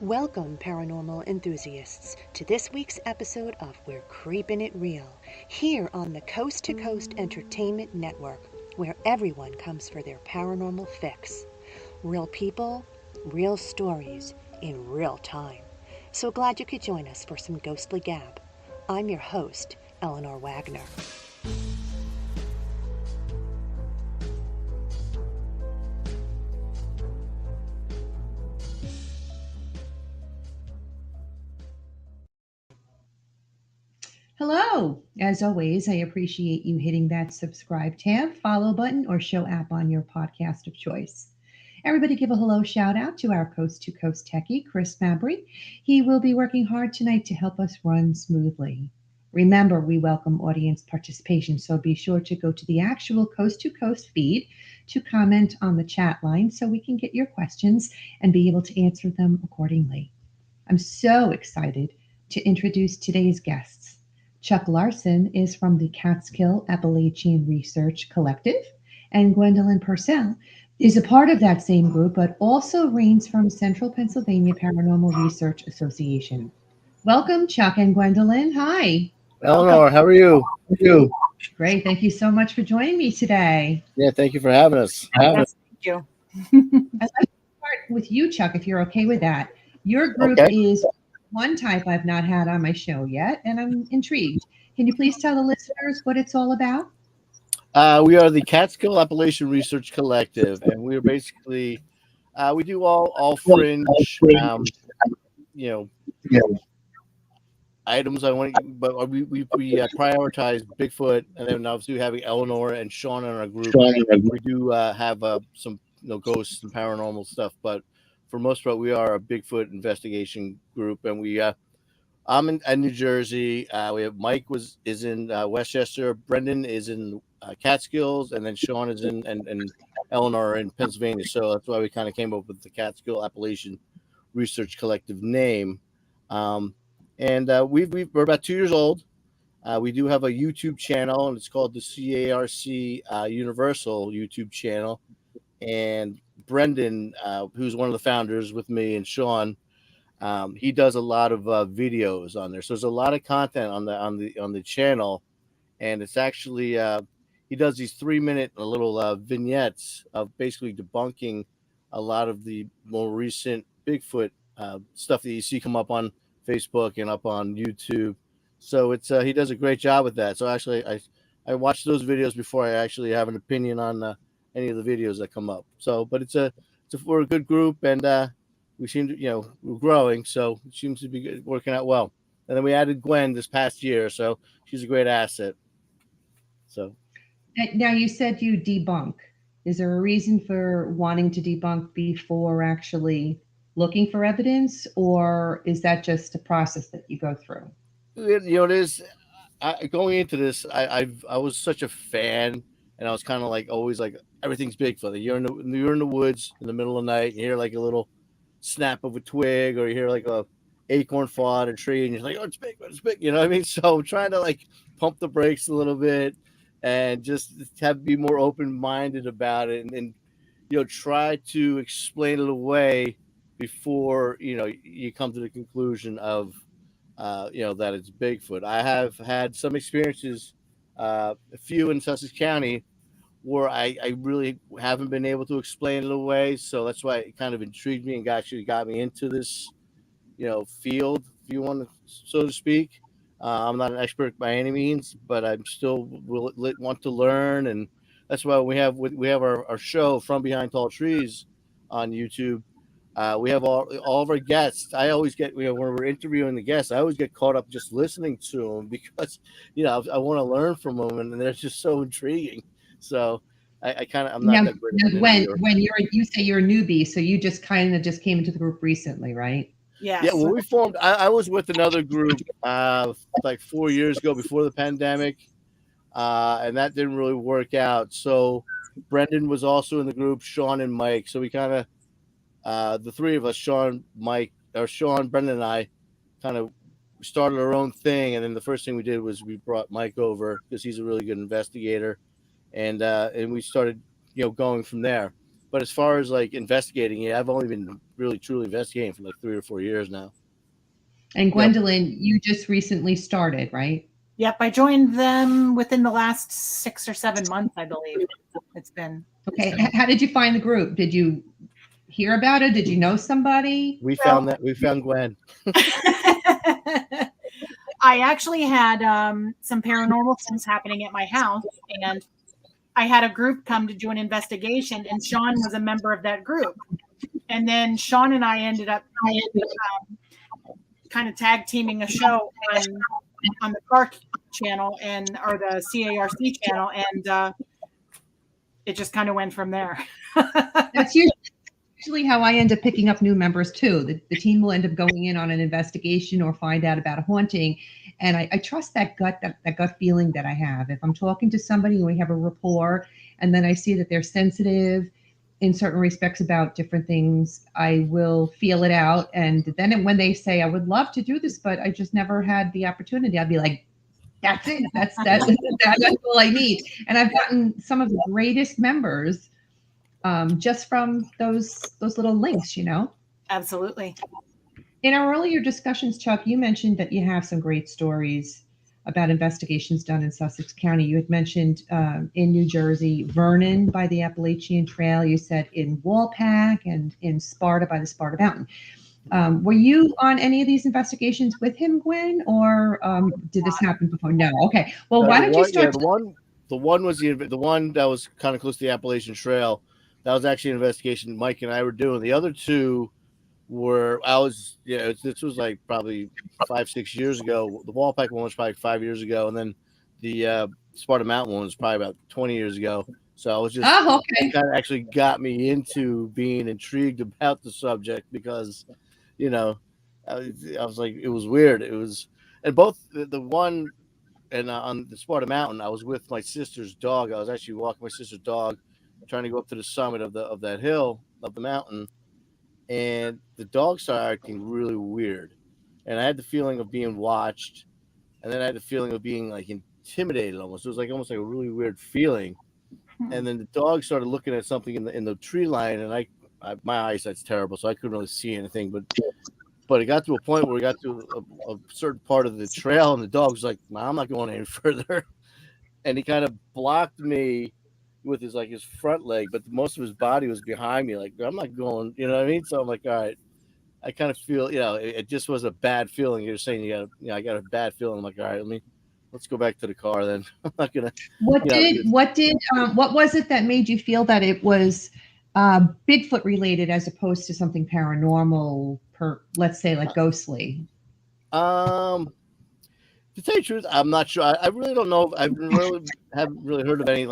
Welcome, paranormal enthusiasts, to this week's episode of We're Creepin' It Real, here on the Coast to Coast Entertainment Network, where everyone comes for their paranormal fix. Real people, real stories, in real time. So glad you could join us for some ghostly gab. I'm your host, Eleanor Wagner. Hello. As always, I appreciate you hitting that subscribe tab, follow button, or show app on your podcast of choice. Everybody give a hello shout out to our coast to coast techie, Chris Mabry. He will be working hard tonight to help us run smoothly. Remember, we welcome audience participation, so be sure to go to the actual coast to coast feed to comment on the chat line so we can get your questions and be able to answer them accordingly. I'm so excited to introduce today's guests. Chuck Larson is from the Catskill Appalachian Research Collective, and Gwendolyn Purcell is a part of that same group, but also reigns from Central Pennsylvania Paranormal Research Association. Welcome, Chuck and Gwendolyn. Hi. Eleanor, how are you? Great. Thank you so much for joining me today. Yeah, thank you for having us. Thank you. I'd like to start with you, Chuck, if you're okay with that. Your group is one type I've not had on my show yet, and I'm intrigued. Can you please tell the listeners what it's all about? We are the Catskill Appalachian Research Collective, and we're basically we do all fringe, items. But we prioritize Bigfoot, and then obviously having Eleanor and Sean in our group. We do have some ghosts and paranormal stuff, but for most part, we are a Bigfoot investigation group, and I'm in New Jersey. We have Mike is in Westchester. Brendan is in Catskills, and then Sean is in and Eleanor in Pennsylvania. So that's why we kind of came up with the Catskill Appalachian Research Collective name. We're about 2 years old. We do have a YouTube channel, and it's called the CARC Universal YouTube channel. And Brendan, who's one of the founders with me and Sean, he does a lot of videos on there. So there's a lot of content on the channel, and it's actually he does these 3-minute little vignettes of basically debunking a lot of the more recent Bigfoot stuff that you see come up on Facebook and up on YouTube. So it's he does a great job with that. So actually, I watch those videos before I actually have an opinion on any of the videos that come up. So, but we're a good group, and we seem to, we're growing, so it seems to be working out well. And then we added Gwen this past year, so she's a great asset. So now you said you debunk. Is there a reason for wanting to debunk before actually looking for evidence, or is that just a process that you go through? It is. Going into this, I was such a fan, and I was kind of like always like everything's Bigfoot. You're in the woods in the middle of the night, and you hear like a little snap of a twig, or you hear like a acorn fall out of a tree, and you're like, oh, it's Bigfoot, it's big. You know what I mean? So I'm trying to like pump the brakes a little bit and just be more open-minded about it, and try to explain it away before you come to the conclusion of that it's Bigfoot. I have had some experiences, a few in Sussex County, where I really haven't been able to explain it away. So that's why it kind of intrigued me and actually got me into this, field, if you want to, so to speak. I'm not an expert by any means, but I'm still want to learn, and that's why we have our show From Behind Tall Trees on YouTube. We have all of our guests. I always get, when we're interviewing the guests, I always get caught up just listening to them because, I want to learn from them, and they're just so intriguing. So I'm not that great. When you say you're a newbie, so you just came into the group recently, right? Yes. Yeah. Well, we formed. I was with another group like 4 years ago before the pandemic, and that didn't really work out. So Brendan was also in the group, Sean and Mike. So we kind of the three of us, Sean, Brendan, and I, kind of started our own thing, and then the first thing we did was we brought Mike over because he's a really good investigator, and we started going from there. But as far as like investigating, yeah, I've only been really truly investigating for like 3 or 4 years now. And Yep. Gwendolyn, you just recently started, right? Yep, I joined them within the last 6 or 7 months, I believe. It's been okay. How did you find the group? Did you hear about it? Did you know somebody? We found Gwen. I actually had some paranormal things happening at my house, and I had a group come to do an investigation, and Sean was a member of that group. And then Sean and I ended up kind of tag teaming a show on the Park channel or the CARC channel, and it just kind of went from there. That's usually how I end up picking up new members too. The team will end up going in on an investigation or find out about a haunting. And I trust that gut feeling that I have. If I'm talking to somebody and we have a rapport, and then I see that they're sensitive in certain respects about different things, I will feel it out. And then when they say, I would love to do this, but I just never had the opportunity, I'll be like, that's it. That's all I need. And I've gotten some of the greatest members just from those little links, Absolutely. In our earlier discussions, Chuck, you mentioned that you have some great stories about investigations done in Sussex County. You had mentioned in New Jersey, Vernon by the Appalachian Trail. You said in Walpack and in Sparta by the Sparta Mountain. Were you on any of these investigations with him, Gwen, or did this happen before? No. Okay. Well, why don't you start? Yeah, the one was the one that was kind of close to the Appalachian Trail. That was actually an investigation Mike and I were doing. The other two were this was like probably 5-6 years ago. The Walpack one was probably 5 years ago, and then the Sparta Mountain one was probably about 20 years ago. So I was just it kind of actually got me into being intrigued about the subject because, I was like, it was weird. It was, and both the one and on the Sparta Mountain, I was with my sister's dog. I was actually walking my sister's dog, trying to go up to the summit of that hill of the mountain, and the dog started acting really weird, and I had the feeling of being watched, and then I had the feeling of being like intimidated almost. It was like almost like a really weird feeling, and then the dog started looking at something in the tree line, and I my eyesight's terrible, so I couldn't really see anything, but it got to a point where we got to a certain part of the trail, and the dog was like, "Nah, I'm not going any further," and he kind of blocked me with his front leg, but most of his body was behind me. Like, I'm not going, you know what I mean? So I'm like, all right. I kind of feel, it just was a bad feeling. You're saying I got a bad feeling. I'm like, all right, let's go back to the car then. I'm not gonna. What was it that made you feel that it was Bigfoot related as opposed to something paranormal, let's say like ghostly? To tell you the truth, I'm not sure. I really don't know. I haven't really heard of any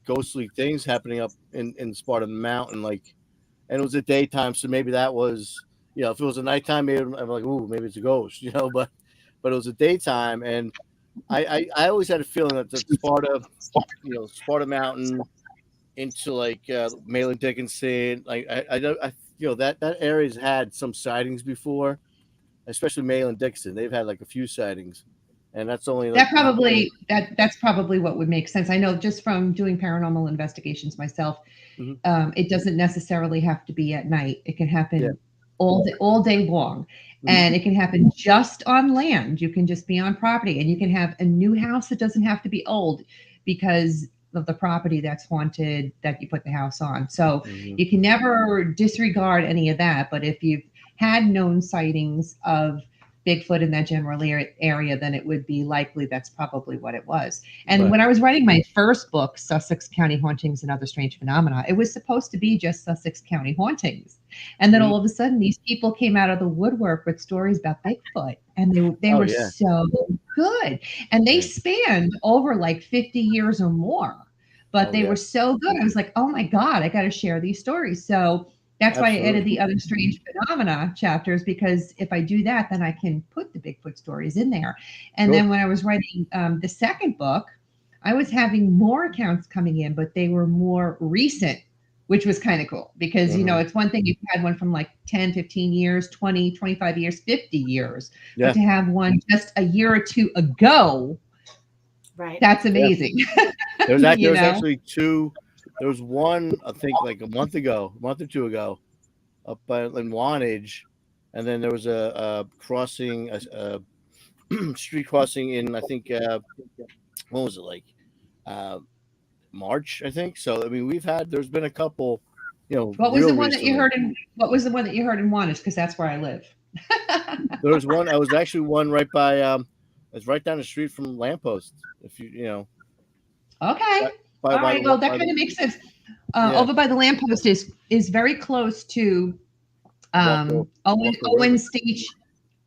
ghostly things happening up in Sparta Mountain, and it was a daytime, so maybe that was, if it was a nighttime, maybe I'm like, ooh, maybe it's a ghost, but it was a daytime, and I always had a feeling that the Sparta Mountain into Malin Dickinson, that area's had some sightings before, especially Malin Dickinson. They've had a few sightings. And that's only that's probably what would make sense. I know just from doing paranormal investigations myself, it doesn't necessarily have to be at night. It can happen all day long, and it can happen just on land. You can just be on property, and you can have a new house that doesn't have to be old because of the property that's haunted that you put the house on. So you can never disregard any of that. But if you've had known sightings of Bigfoot in that general area, then it would be likely that's probably what it was. And when I was writing my first book, Sussex County Hauntings and Other Strange Phenomena, it was supposed to be just Sussex County hauntings. And then all of a sudden, these people came out of the woodwork with stories about Bigfoot, and they were so good. And they spanned over 50 years or more, but they were so good. I was like, oh my God, I got to share these stories. So that's why I added the Other Strange Phenomena chapters, because if I do that, then I can put the Bigfoot stories in there. And then when I was writing the second book, I was having more accounts coming in, but they were more recent which was kind of cool because, it's one thing if you had one from like 10, 15 years, 20, 25 years, 50 years, but to have one just a year or two ago, right? That's amazing. Yeah. There was actually two. There was one, I think, like a month or two ago, up in Wantage, and then there was a crossing, a street crossing in, I think, what was it, like March, I think. So I mean, there's been a couple, What was real the one recently. that you heard in Wantage? Because that's where I live. There was one. I was actually one right by. It's right down the street from Lamppost. If you Okay. By, All right. Well, that by kind of makes sense. Yeah. Over by the Lamppost is very close to Owen Station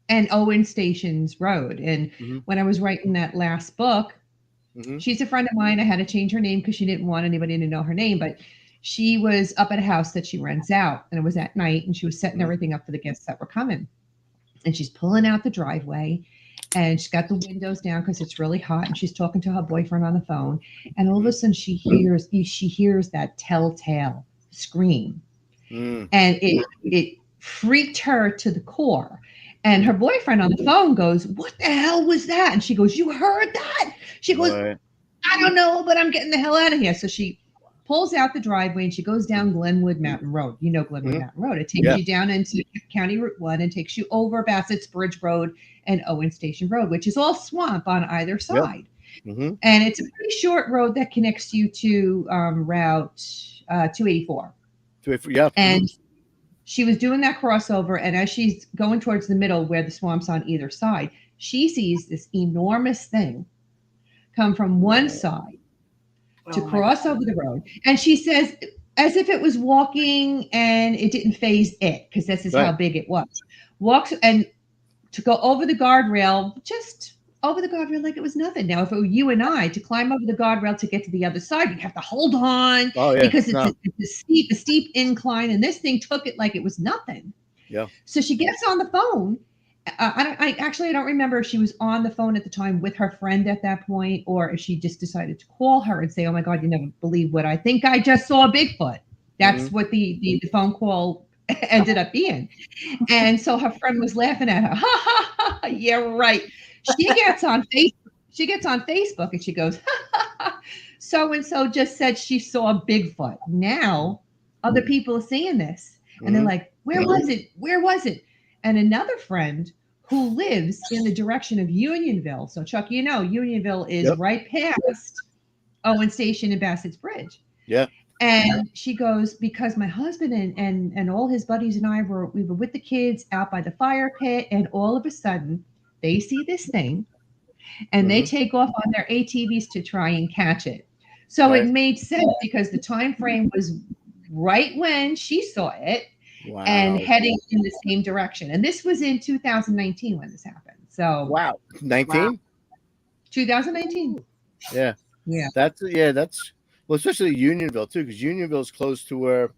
and Owen Stations Road. And when I was writing that last book, she's a friend of mine. I had to change her name because she didn't want anybody to know her name, but she was up at a house that she rents out, and it was at night, and she was setting everything up for the guests that were coming. And she's pulling out the driveway, and she's got the windows down because it's really hot, and she's talking to her boyfriend on the phone, and all of a sudden she hears that telltale scream, and it freaked her to the core. And her boyfriend on the phone goes, "What the hell was that?" And she goes, "You heard that?" She goes, "I don't know, but I'm getting the hell out of here." So she pulls out the driveway and she goes down Glenwood Mountain Road. You know Glenwood Mountain Road. It takes you down into County Route 1 and takes you over Bassett's Bridge Road and Owen Station Road, which is all swamp on either side. And it's a pretty short road that connects you to Route 284. Yeah. And she was doing that crossover, and as she's going towards the middle where the swamp's on either side, she sees this enormous thing come from one side to cross over the road. And she says, as if it was walking and it didn't phase it, because this is how big it was. Walks and to go over the guardrail, just over the guardrail like it was nothing. Now, if it were you and I to climb over the guardrail to get to the other side, we'd have to hold on because it's a steep incline, and this thing took it like it was nothing. Yeah. So she gets on the phone. I don't remember if she was on the phone at the time with her friend at that point, or if she just decided to call her and say, "Oh my God, you never believe what I think I just saw, Bigfoot." That's what the phone call ended up being. And so her friend was laughing at her. Ha ha ha! Yeah, right. She gets on Facebook and she goes, "Ha ha ha! So and so just said she saw Bigfoot." Now other people are seeing this, and they're like, "Where was it? Where was it?" And another friend who lives in the direction of Unionville. So Chuck, Unionville is right past Owen Station and Bassett's Bridge. Yeah. And she goes, because my husband and all his buddies and I were with the kids out by the fire pit, and all of a sudden they see this thing and they take off on their ATVs to try and catch it. So it made sense because the time frame was right when she saw it. Wow. And heading in the same direction. And this was in 2019 when this happened. So 19? 2019. Yeah. That's well, especially Unionville too, because Unionville is close to where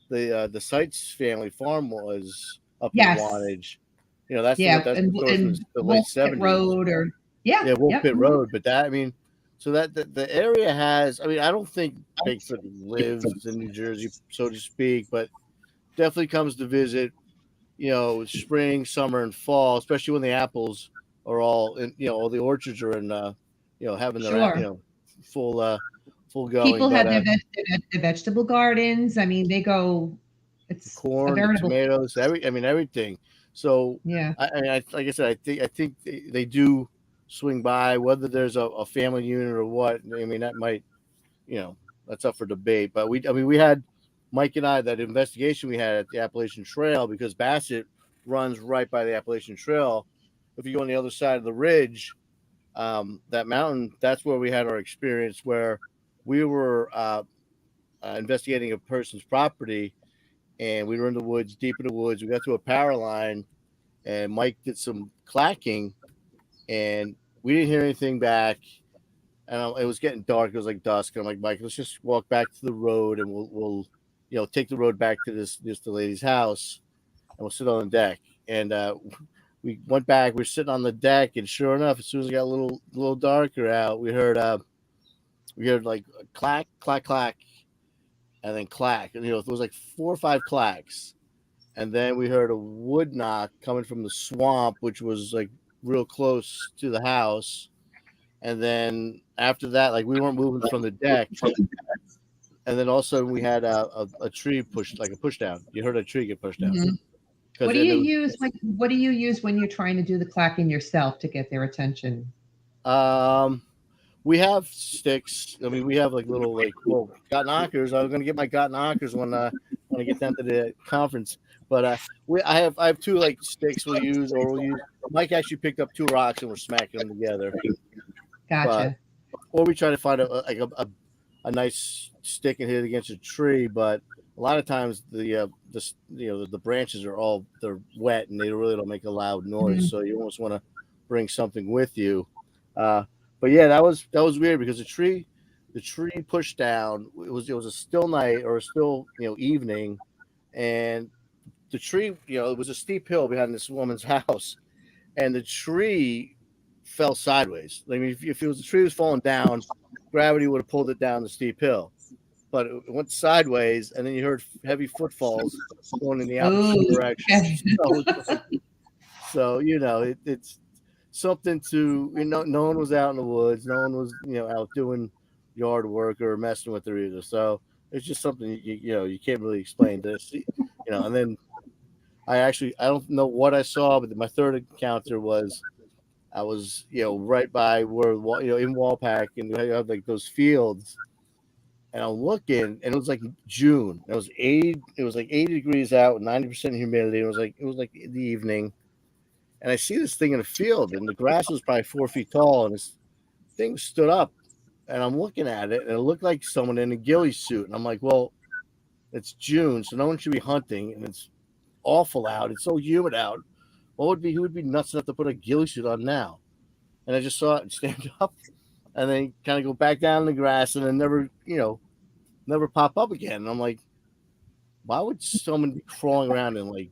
the Seitz family farm was up in Wantage. That's the late 70s. Road Wolf Pit Road. But so that the area has. I don't think Bigfoot lives in New Jersey, so to speak, but definitely comes to visit, spring, summer, and fall, especially when the apples are all in, all the orchards are in, having their, full going. People have their vegetable gardens. They go, it's corn, tomatoes, everything. So like I said, I think they do swing by, whether there's a family unit or what. That might, that's up for debate. But we had Mike and I, that investigation we had at the Appalachian Trail, because Bassett runs right by the Appalachian Trail. If you go on the other side of the ridge, that mountain, that's where we had our experience where we were investigating a person's property, and we were in the woods, deep in the woods. We got to a power line, and Mike did some clacking, and we didn't hear anything back. And it was getting dark. It was like dusk. And I'm like, "Mike, let's just walk back to the road, and we'll take the road back to the lady's house, and we'll sit on the deck." And we went back. We were sitting on the deck, and sure enough, as soon as it got a little darker out, we heard like clack, clack, clack, and then clack. And there was like 4 or 5 clacks, and then we heard a wood knock coming from the swamp, which was like real close to the house. And then after that, like we weren't moving from the deck, and then also we had a tree pushed, like a push down. You heard a tree get pushed down Mhm. because What do you use when you're trying to do the clacking yourself to get their attention? we have sticks. I mean, we have like little got knockers. I was gonna get my got knockers when I get down to the conference. But I have 2 like sticks we'll use. Mike actually picked up 2 rocks and we're smacking them together. But Gotcha. or we try to find a nice stick and hit it against a tree. But a lot of times the branches they're wet and they really don't make a loud noise. Mhm. So you almost want to bring something with you. Uh, but yeah, that was weird because the tree pushed down. It was a still night or a still evening, and the tree it was a steep hill behind this woman's house, and the tree fell sideways. I mean, if the tree was falling down, gravity would have pulled it down the steep hill, but it went sideways, and then you heard heavy footfalls going in the Oh, opposite direction. okay. So it's something to no one was out in the woods, no one was out doing yard work or messing with her either. So it's just something you can't really explain this, and then I don't know what I saw, but my third encounter was I was right by where in Wallpack, and you have like those fields, and I'm looking, and it was like June. It was 80. It was like 80 degrees out, 90% humidity. It was like in the evening, and I see this thing in the field, and the grass was probably 4 feet tall, and this thing stood up, and I'm looking at it, and it looked like someone in a ghillie suit, and I'm like, well, it's June, so no one should be hunting, and it's awful out. It's so humid out. Who would be nuts enough to put a ghillie suit on now? And I just saw it stand up, and then kind of go back down in the grass, and then never pop up again. And I'm like, why would someone be crawling around in like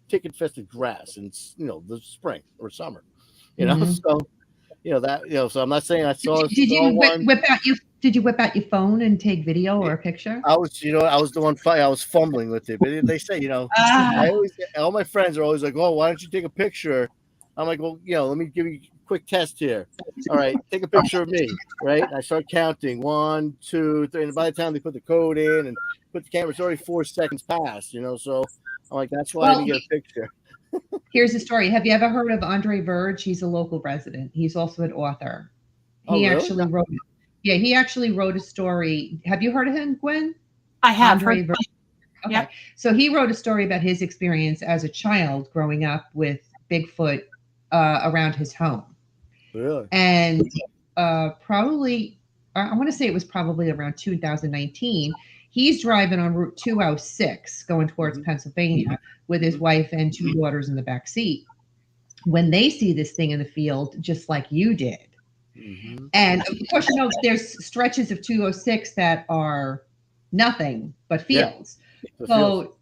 tick infested grass in the spring or summer? Mhm. So that so I'm not saying I Did saw you one. did you whip out your phone and take video or a picture? I was the one I was fumbling with it, but they say Ah, I always all my friends are always like, oh, why don't you take a picture? I'm like, well, let me give you a quick test here. All right, take a picture of me, right? And I start counting 1, 2, 3, and by the time they put the code in and put the camera, it's already 4 seconds past. So I'm like, that's why I well, didn't get a picture. here's the story. Have you ever heard of Andre Verge? He's a local resident. He's also an author. Oh, He really? actually wrote Yeah, he actually wrote a story. Have you heard of him, Gwen? I have Andre heard. Verge. Okay. Yep. So he wrote a story about his experience as a child growing up with Bigfoot around his home. Really? And probably, I want to say it was probably around 2019. He's driving on Route 206 going towards Pennsylvania with his wife and 2 daughters in the back seat when they see this thing in the field, just like you did. Mm-hmm. And of course, there's stretches of 206 that are nothing but fields. The So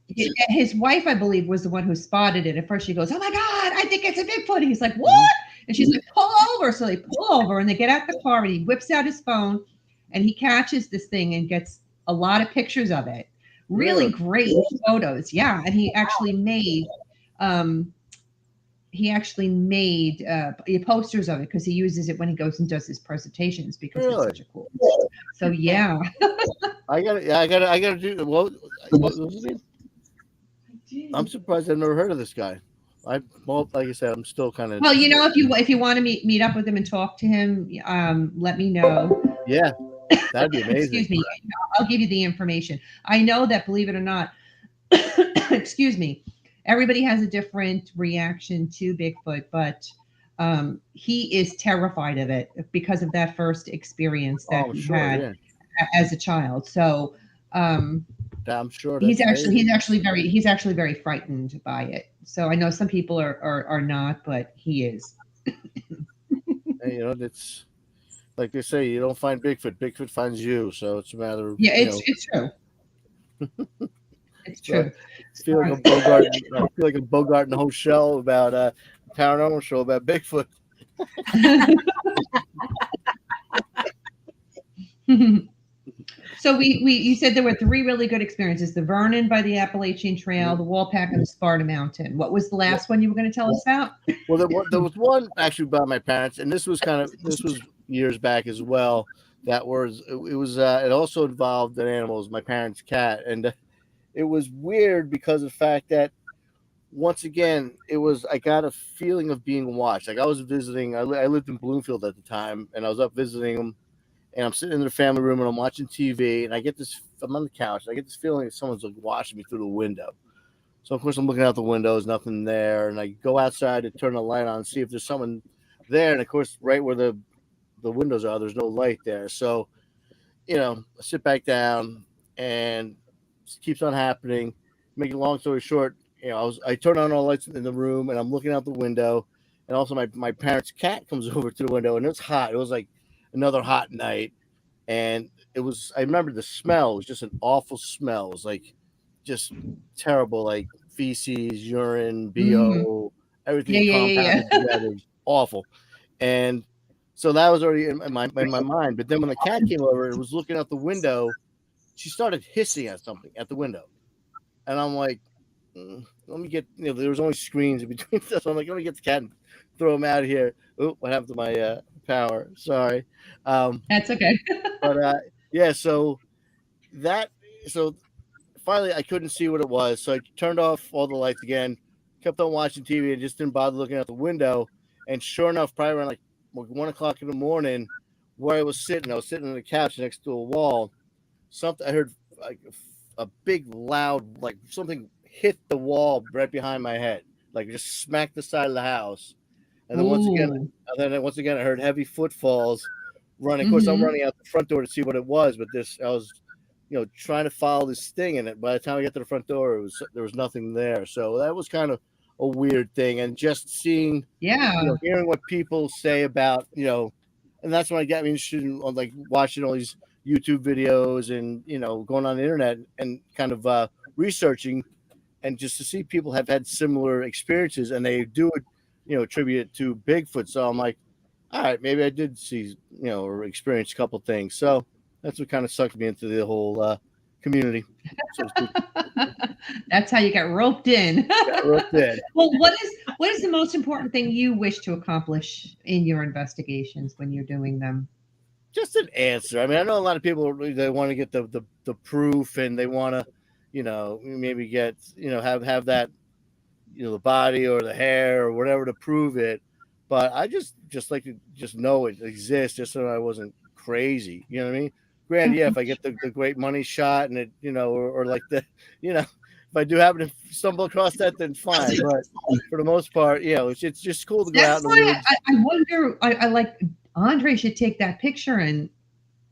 his wife, I believe, was the one who spotted it. At first, she goes, "Oh my God, I think it's a Bigfoot." And he's like, "What?" And she's like, "Pull over." So they pull over and they get out the car and he whips out his phone and he catches this thing and gets a lot of pictures of it. Really great photos. Yeah. And he actually made posters of it because he uses it when he goes and does his presentations because it's such a cool. So yeah. I gotta do. What was his name? I'm surprised I've never heard of this guy. Like I said, I'm still kind of. Well, if you want to meet up with him and talk to him, let me know. Yeah, that'd be amazing. Excuse me. I'll give you the information. I know that, believe it or not, excuse me, everybody has a different reaction to Bigfoot, but he is terrified of it because of that first experience that he had as a child. So I'm sure he's actually very frightened by it. So I know some people are not, but he is. And, it's like they say, you don't find Bigfoot finds you. So it's a matter of it's true. It's true. I feel like a Bogart in the whole show about a paranormal show about Bigfoot. So you said there were 3 really good experiences: the Vernon by the Appalachian Trail, the Wallpack, and the Sparta Mountain. What was the last one you were going to tell us about? Well, there was one actually by my parents, and this was years back as well. That was it also involved an animal, it was my parents' cat, and it was weird because of the fact that once again I got a feeling of being watched. Like I was visiting, I lived in Bloomfield at the time, and I was up visiting them, and I'm sitting in the family room and I'm watching TV, and I'm on the couch, and I get this feeling that someone's like watching me through the window. So of course I'm looking out the window, there's nothing there, and I go outside to turn the light on and see if there's someone there, and of course right where the windows are, there's no light there. So I sit back down, and it keeps on happening. Make a long story short, I turn on all the lights in the room, and I'm looking out the window, and also my parents' cat comes over to the window, and it's hot. It was like another hot night, and I remember the smell. It was just an awful smell. It was like just terrible, like feces, urine, BO, everything compounded together. It was awful. And so that was already in my mind. But then when the cat came over and was looking out the window, she started hissing at something at the window. And I'm like, let me get, there was only screens in between us. So I'm like, let me get the cat and throw him out of here. Oh, what happened to my power? Sorry. That's okay. But so finally I couldn't see what it was. So I turned off all the lights again, kept on watching TV, and just didn't bother looking out the window. And sure enough, probably around like 1:00 in the morning, where I was sitting on the couch next to a wall. I heard like a big loud, like something hit the wall right behind my head, like just smacked the side of the house. And then once again, I heard heavy footfalls running. Of course, I'm running out the front door to see what it was, but I was, trying to follow this thing, and by the time I get to the front door, there was nothing there. So that was kind of a weird thing, and just seeing, hearing what people say about, and that's when I got me interested in like watching all these YouTube videos and going on the internet and kind of researching, and just to see people have had similar experiences, and they do attribute it to Bigfoot. So I'm like, all right, maybe I did see or experience a couple things. So that's what kind of sucked me into the whole community. So that's how you got roped in. Well, what is the most important thing you wish to accomplish in your investigations when you're doing them? Just an answer. I mean, I know a lot of people, they want to get the proof, and they want to, maybe get, have that, the body or the hair or whatever to prove it. But I just like to just know it exists, just so I wasn't crazy. You know what I mean? Granted, if I get the great money shot, and it, or like if I do happen to stumble across that, then fine. But for the most part, it's just cool to go out in the woods. I wonder, I like, Andre should take that picture and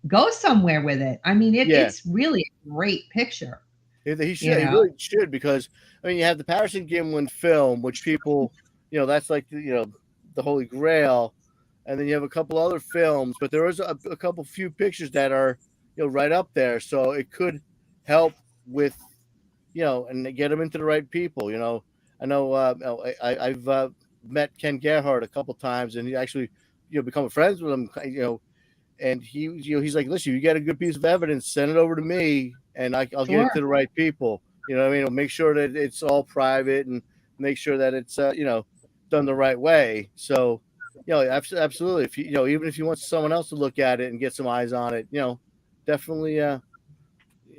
go somewhere with it. I mean, it's really a great picture. He should. He really should, because I mean, you have the Patterson Gimlin film, which people, that's like the Holy Grail, and then you have a couple other films, but there is a couple few pictures that are right up there, so it could help with and get them into the right people. I know I've met Ken Gerhardt a couple times, and he actually become friends with him. And he's like, listen, you get a good piece of evidence, send it over to me, and I'll get it to the right people. You know what I mean? Make sure that it's all private, and make sure that it's done the right way. So absolutely. If even if you want someone else to look at it and get some eyes on it, definitely. I'm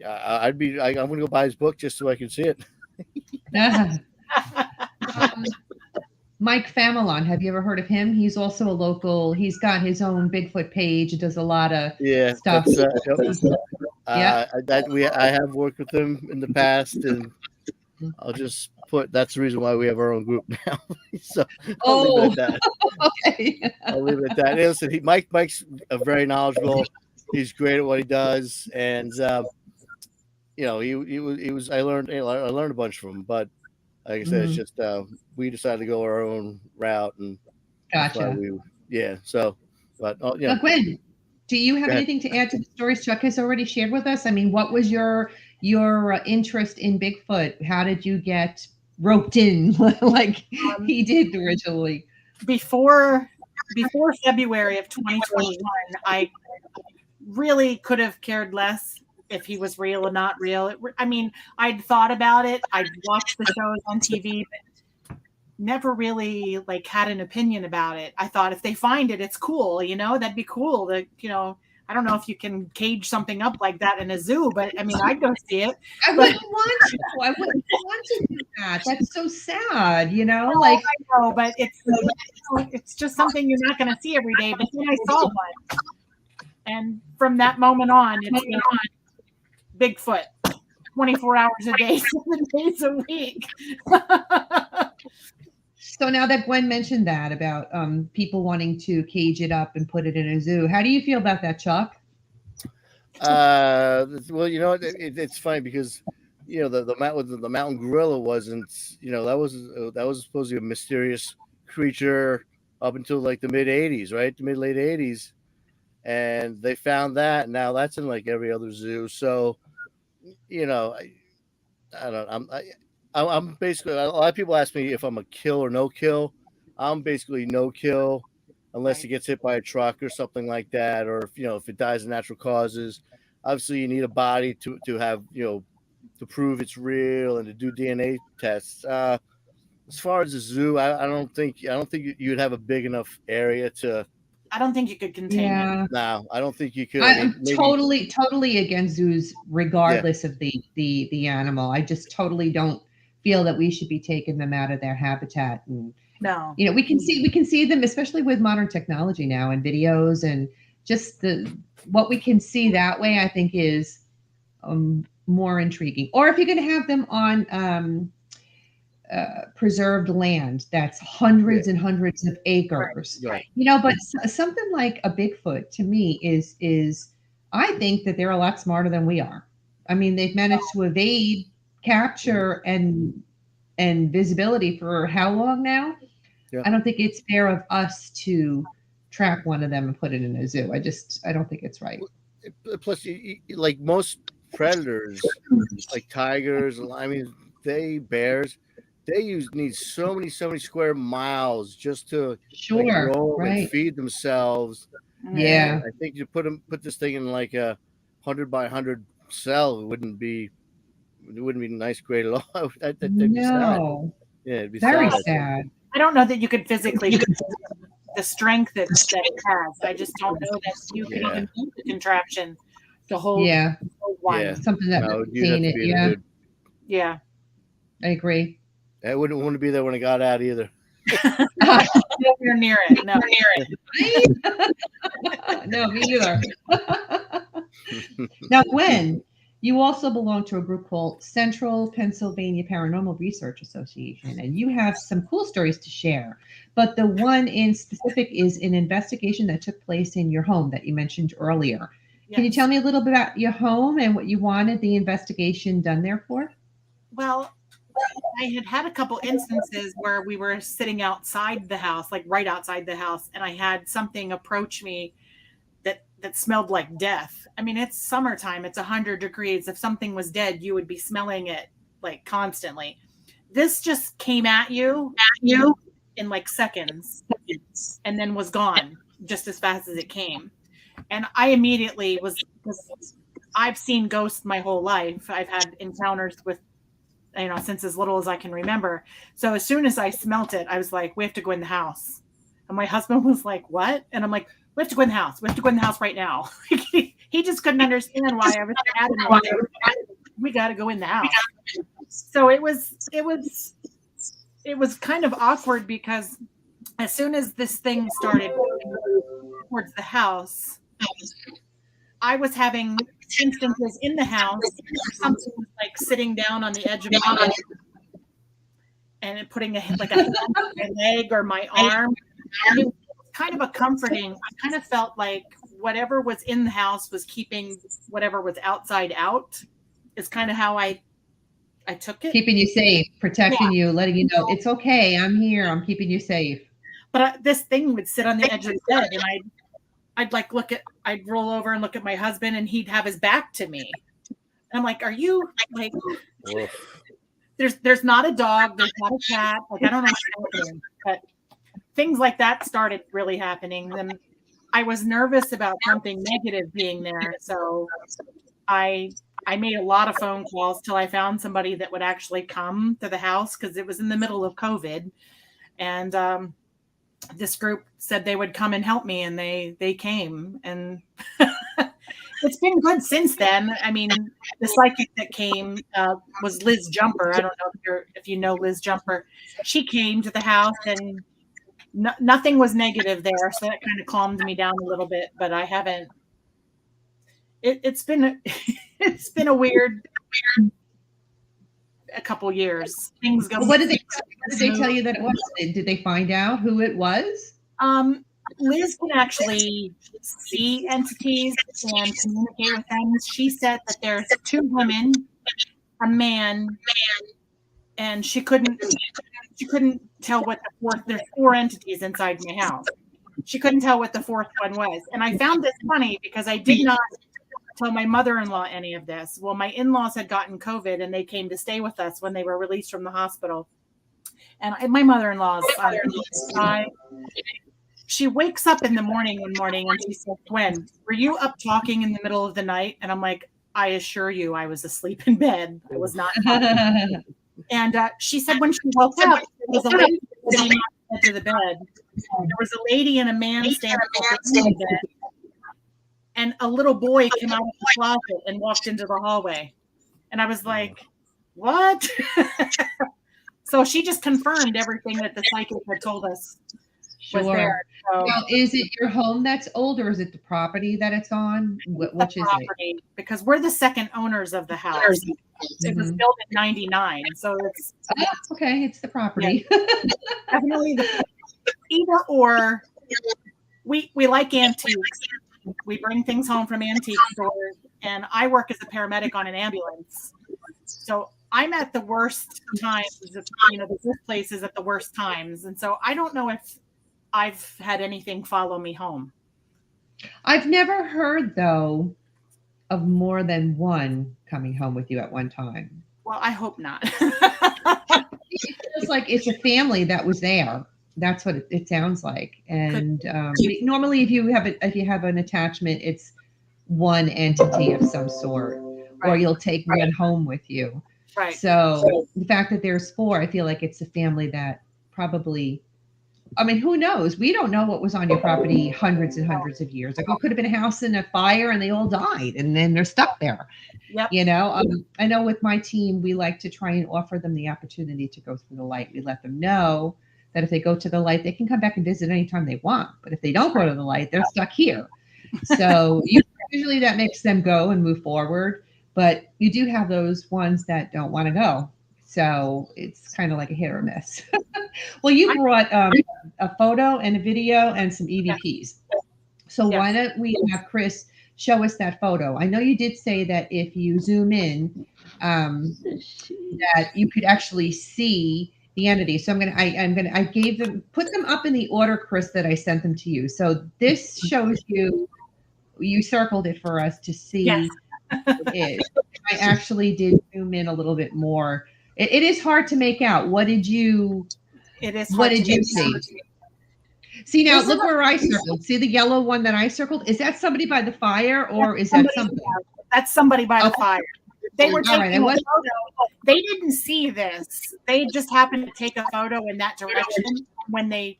gonna go buy his book just so I can see it. Mike Famelon, have you ever heard of him? He's also a local. He's got his own Bigfoot page. Does a lot of stuff. I have worked with him in the past, and I'll just put that's the reason why we have our own group now. So I'll leave it at that. Okay. I'll leave it at that. And listen, Mike's very knowledgeable. He's great at what he does, and he was. I learned a bunch from him, but like I said, it's just we decided to go our own route, and gotcha. Now, Gwen, do you have anything to add to the stories Chuck has already shared with us? I mean, what was your interest in Bigfoot? How did you get roped in like he did originally? Before February of 2021, I really could have cared less if he was real or not real. I mean, I'd thought about it. I'd watched the shows on TV, but never really like had an opinion about it. I thought if they find it, it's cool. That'd be cool. I don't know if you can cage something up like that in a zoo, but I mean, I'd go see it. I wouldn't want to. I wouldn't want to do that. That's so sad, I know, but it's just something you're not going to see every day. But then I saw one, and from that moment on, it's been Bigfoot, 24 hours a day, 7 days a week. So now that Gwen mentioned that about people wanting to cage it up and put it in a zoo, how do you feel about that, Chuck? Well, it's funny because the mountain gorilla wasn't, that was supposed to be a mysterious creature up until like the mid '80s, right? The late '80s, and they found that. Now that's in like every other zoo. So, I don't. I'm basically, a lot of people ask me if I'm a kill or no kill. I'm basically no kill unless it gets hit by a truck or something like that, or if it dies of natural causes. Obviously, you need a body to have to prove it's real and to do DNA tests. As far as the zoo, I don't think you'd have a big enough area to. I don't think you could contain it. No, I don't think you could. I'm totally against zoos, regardless of the animal. I just totally don't feel that we should be taking them out of their habitat. And no, we can see them, especially with modern technology now and videos, and just what we can see that way, I think is more intriguing. Or if you're going to have them on preserved land that's hundreds and hundreds of acres, right. But something like a Bigfoot to me is I think that they're a lot smarter than we are. I mean, they've managed to evade capture and visibility for how long now? Yeah. I don't think it's fair of us to trap one of them and put it in a zoo. I don't think it's right. Plus, like most predators, like tigers, bears, they need so many square miles just to roam and feed themselves. Yeah, and I think you put this thing in like a 100 by 100 cell, it wouldn't be nice, great at all. No, it'd be very sad. I don't know that you could physically the strength that it has. I just don't know that you can even do the contraption to hold one. Something that would contain it. Yeah, I agree. I wouldn't be there when it got out either. You're near it. No, no, me either. Now, Gwen, you also belong to a group called Central Pennsylvania Paranormal Research Association, and you have some cool stories to share. But the one in specific is an investigation that took place in your home that you mentioned earlier. Yes. Can you tell me a little bit about your home and what you wanted the investigation done there for? Well, I had a couple instances where we were sitting outside the house, like right outside the house, and I had something approach me that smelled like death. I mean, it's summertime, it's 100 degrees. If something was dead, you would be smelling it like constantly. This just came at you in like seconds and then was gone just as fast as it came. And I immediately I've seen ghosts my whole life. I've had encounters with, since as little as I can remember. So as soon as I smelt it, I was like, we have to go in the house. And my husband was like, what? And I'm like, we have to go in the house. We have to go in the house right now. He just couldn't understand why I was adamant. We got to go in the house. So it was kind of awkward because as soon as this thing started towards the house, I was having instances in the house. Something was like sitting down on the edge of my bed and putting a hand on my leg or my arm. And it was kind of comforting. I kind of felt like whatever was in the house was keeping whatever was outside out. Is kind of how I took it. Keeping you safe, protecting you, letting you know it's okay. I'm here. I'm keeping you safe. But this thing would sit on the edge of the bed, and I'd roll over and look at my husband, and he'd have his back to me. And I'm like, "Are you like?" There's not a dog. There's not a cat. Like I don't know what's happening, but things like that started really happening. And I was nervous about something negative being there, so I made a lot of phone calls till I found somebody that would actually come to the house, because it was in the middle of COVID. And this group said they would come and help me, and they came. And it's been good since then. I mean, the psychic that came was Liz Jumper. I don't know if you know Liz Jumper. She came to the house, and nothing was negative there, so that kind of calmed me down a little bit. But I haven't. It's been it's been a weird a couple years. Things go. Well, what did they tell you that it was? Did they find out who it was? Liz can actually see entities and communicate with them. She said that there's 2 women, a man, and she couldn't tell what the fourth. There's 4 entities inside my house. She couldn't tell what the 4th one was. And I found this funny because I did not tell my mother-in-law any of this. Well, my in-laws had gotten COVID, and they came to stay with us when they were released from the hospital. And my mother-in-law's she wakes up in the morning one morning, and she said, "Gwen, were you up talking in the middle of the night?" And I'm like, "I assure you, I was asleep in bed. I was not." And she said when she woke up, there was a lady sitting on the edge of the bed. There was a lady and a man standing at the end of the bed. And a little boy came out of the closet and walked into the hallway. And I was like, what? So she just confirmed everything that the psychic had told us was there. So, now, is it your home that's old, or is it the property that it's on? Which is it? Because we're the second owners of the house. It was built in 99. So it's... okay, it's the property. Yeah. Definitely either or. We like antiques. We bring things home from antique stores, and I work as a paramedic on an ambulance. So I'm at the worst times. This place is at the worst times. And so I don't know if I've had anything follow me home. I've never heard, though, of more than one coming home with you at one time. Well, I hope not. It feels like it's a family that was there. That's what it sounds like. And normally, if you have an attachment, it's one entity of some sort, right, or you'll take one home with you. Right. So the fact that there's 4, I feel like it's a family that probably. I mean, who knows? We don't know what was on your property hundreds and hundreds of years ago. It could have been a house in a fire, and they all died, and then they're stuck there. Yep. I know with my team, we like to try and offer them the opportunity to go through the light. We let them know that if they go to the light, they can come back and visit anytime they want. But if they don't go to the light, they're stuck here. So usually that makes them go and move forward. But you do have those ones that don't want to go. So it's kind of like a hit or miss. Well, you brought a photo and a video and some EVPs. So why don't we have Chris show us that photo? I know you did say that if you zoom in, that you could actually see the entity. So I put them up in the order, Chris, that I sent them to you. So this shows you circled it for us to see. Yes. What it is. I actually did zoom in a little bit more. It is hard to make out. What did you see? See, now look where I circled. See the yellow one that I circled? Is that somebody by the fire, or is that something? That's somebody by the fire. They were taking a photo. They didn't see this. They just happened to take a photo in that direction. When they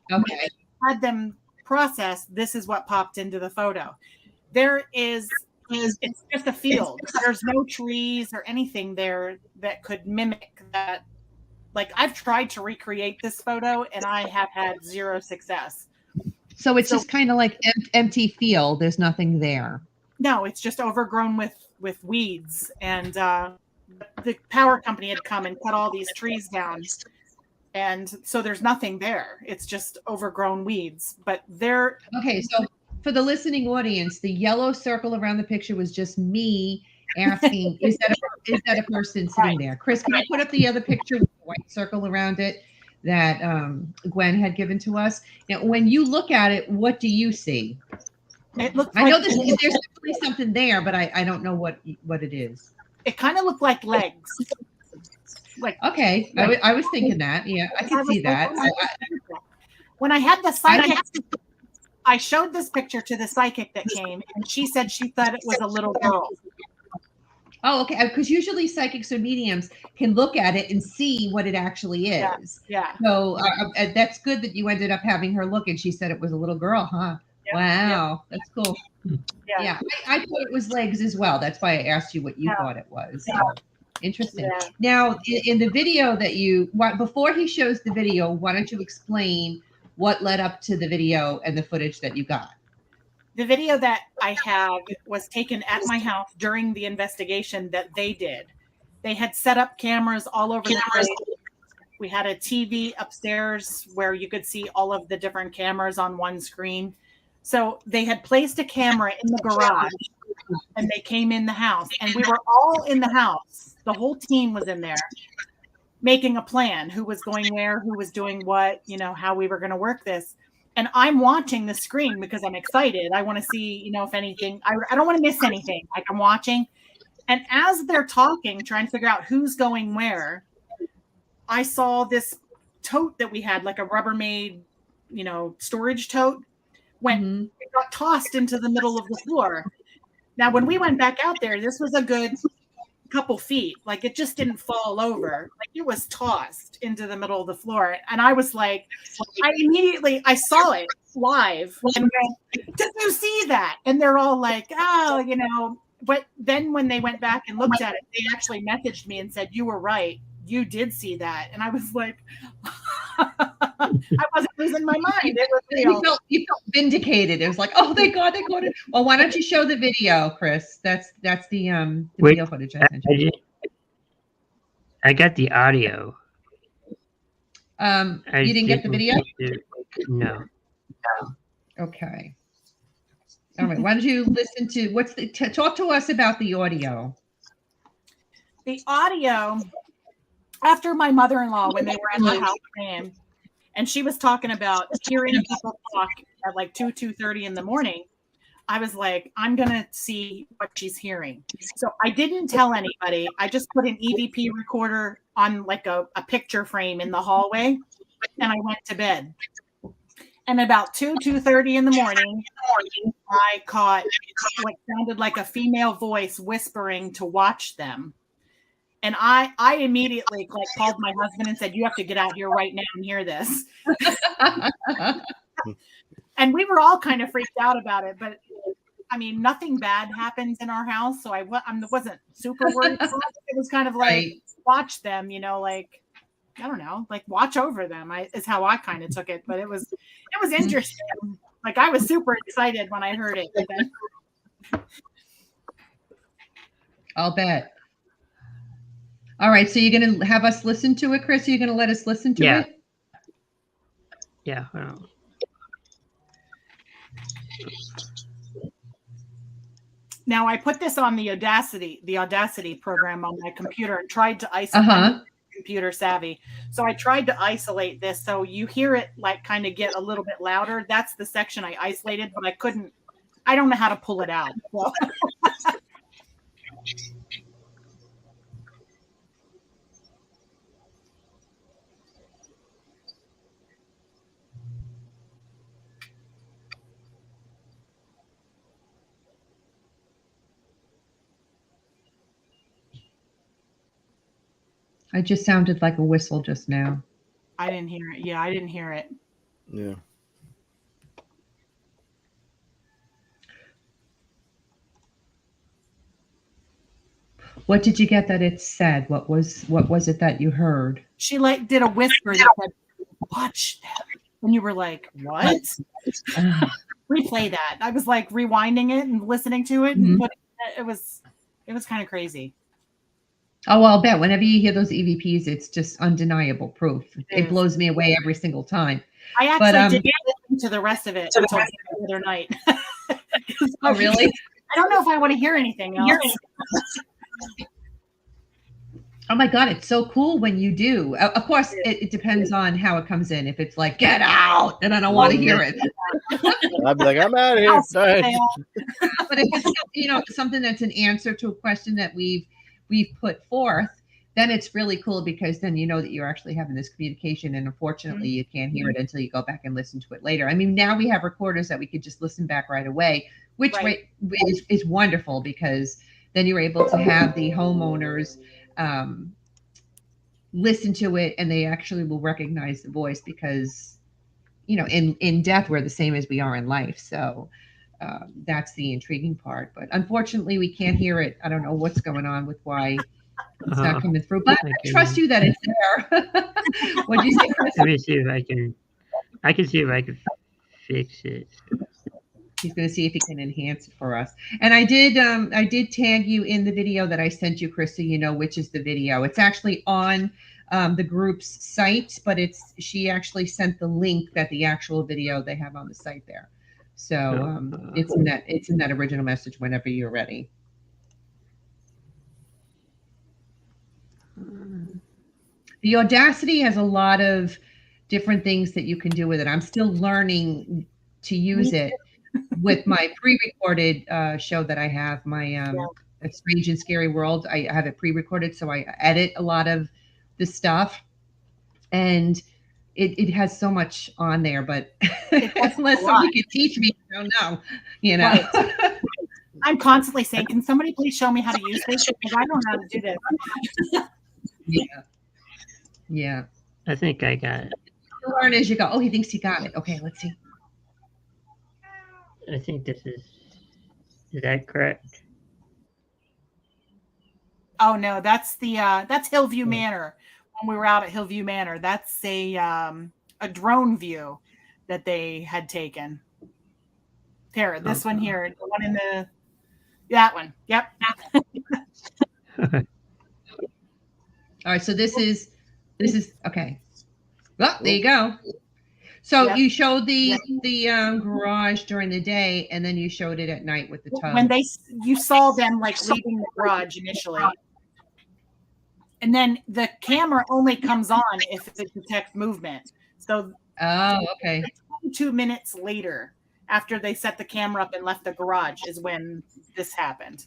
had them process, this is what popped into the photo. It's just a field. There's no trees or anything there that could mimic that. Like, I've tried to recreate this photo, and I have had 0 success. So it's just kind of like empty field. There's nothing there. No, it's just overgrown with weeds. And the power company had come and cut all these trees down. And so there's nothing there. It's just overgrown weeds. But they're... Okay, so for the listening audience, the yellow circle around the picture was just me asking, is that a person sitting there? Chris, can you put up the other picture with the white circle around it that Gwen had given to us? Now, when you look at it, what do you see? It looks I know there's definitely something there, but I don't know what it is. It kind of looked like legs. Okay, I was thinking that. Yeah, I can see that. When I had the psychic, I showed this picture to the psychic that came, and she said she thought it was a little girl. Oh, okay. Because usually psychics or mediums can look at it and see what it actually is. Yeah. So that's good that you ended up having her look, and she said it was a little girl, huh? Yep. Wow, that's cool. Yeah, I thought it was legs as well. That's why I asked you what you thought it was. So, interesting. Yeah. Now, in the video that before he shows the video, why don't you explain what led up to the video and the footage that you got? The video that I have was taken at my house during the investigation that they did. They had set up cameras all over the place. We had a TV upstairs where you could see all of the different cameras on one screen. So they had placed a camera in the garage and they came in the house, and we were all in the house. The whole team was in there making a plan, who was going where, who was doing what, how we were going to work this. And I'm watching the screen because I'm excited. I want to see, if anything, I don't want to miss anything. Like, I'm watching. And as they're talking, trying to figure out who's going where, I saw this tote that we had, like a Rubbermaid, storage tote, it got tossed into the middle of the floor. Now, when we went back out there, this was a good couple feet. Like, it just didn't fall over. Like, it was tossed into the middle of the floor. And I was like, I saw it live and went, did you see that? And they're all like, oh, but then when they went back and looked at it, they actually messaged me and said, you were right. You did see that. And I was like, I wasn't losing my mind. It was real. You felt vindicated. It was like, oh, thank God they caught it. Well, why don't you show the video, Chris? That's the video footage I sent you. I got the audio. You didn't get the video? No. Okay. All right. Why don't you listen to talk to us about the audio? The audio, after my mother-in-law, when they were at the house, and she was talking about hearing people talk at like 2:30 in the morning, I was like, I'm going to see what she's hearing. So I didn't tell anybody. I just put an EVP recorder on like a picture frame in the hallway, and I went to bed. And about 2:30 in the morning, I caught what sounded like a female voice whispering to watch them. And I immediately called my husband and said, you have to get out here right now and hear this. And we were all kind of freaked out about it. But, I mean, nothing bad happens in our house. So I wasn't super worried. It was kind of like, watch them, like, I don't know, like watch over them is how I kind of took it. But it was interesting. Like, I was super excited when I heard it. I'll bet. All right, so you're going to have us listen to it, Chris? Are you going to let us listen to it? Yeah. Now, I put this on the Audacity program on my computer and tried to isolate computer savvy. So I tried to isolate this so you hear it like kind of get a little bit louder. That's the section I isolated, but I don't know how to pull it out. So. I just sounded like a whistle just now. I didn't hear it. Yeah, I didn't hear it. Yeah. What did you get that it said? What was it that you heard? She did a whisper that said, watch them. And you were like, what? Replay that. I was like rewinding it and listening to it. Mm-hmm. But it was kind of crazy. Oh, I'll bet whenever you hear those EVPs, it's just undeniable proof. It blows me away every single time. I actually didn't listen to the rest of it until the other night. Oh, really? I don't know if I want to hear anything else. Oh my God, it's so cool when you do. Of course, it depends on how it comes in. If it's like, get out, then I don't want to hear it. I'd be like, I'm out of here. But if it's something that's an answer to a question that we've put forth, then it's really cool because then you know that you're actually having this communication, and unfortunately you can't hear it until you go back and listen to it later. I mean, now we have recorders that we could just listen back right away, which is wonderful because then you're able to have the homeowners listen to it, and they actually will recognize the voice because, in death, we're the same as we are in life. So that's the intriguing part. But unfortunately, we can't hear it. I don't know what's going on with why it's not coming through. But I trust you that it's there. What'd you say, Chris? Let me see if I can. I can see if I can fix it. He's going to see if he can enhance it for us. And I did tag you in the video that I sent you, Chris, so you know which is the video. It's actually on the group's site, but she actually sent the link that the actual video they have on the site there. So it's in that original message whenever you're ready. The Audacity has a lot of different things that you can do with it. I'm still learning to use it with my pre-recorded show that I have, my A Strange and Scary World. I have it pre-recorded, so I edit a lot of the stuff, and it has so much on there, but unless somebody can teach me, I don't know, Right. I'm constantly saying, can somebody please show me how to use this? Because I don't know how to do this. Yeah. I think I got it. You learn as you go. Oh, he thinks he got it. Okay, let's see. I think this is that correct? Oh no, that's that's Hillview Manor. When we were out at Hillview Manor, that's a drone view that they had taken. Here, this one here, the one in that one. Yep. All right, so this is okay. Well, there you go. So you showed the garage during the day, and then you showed it at night with the tub. When you saw them like leaving the garage initially, and then the camera only comes on if it detects movement. So, okay. 22 minutes later, after they set the camera up and left the garage, is when this happened.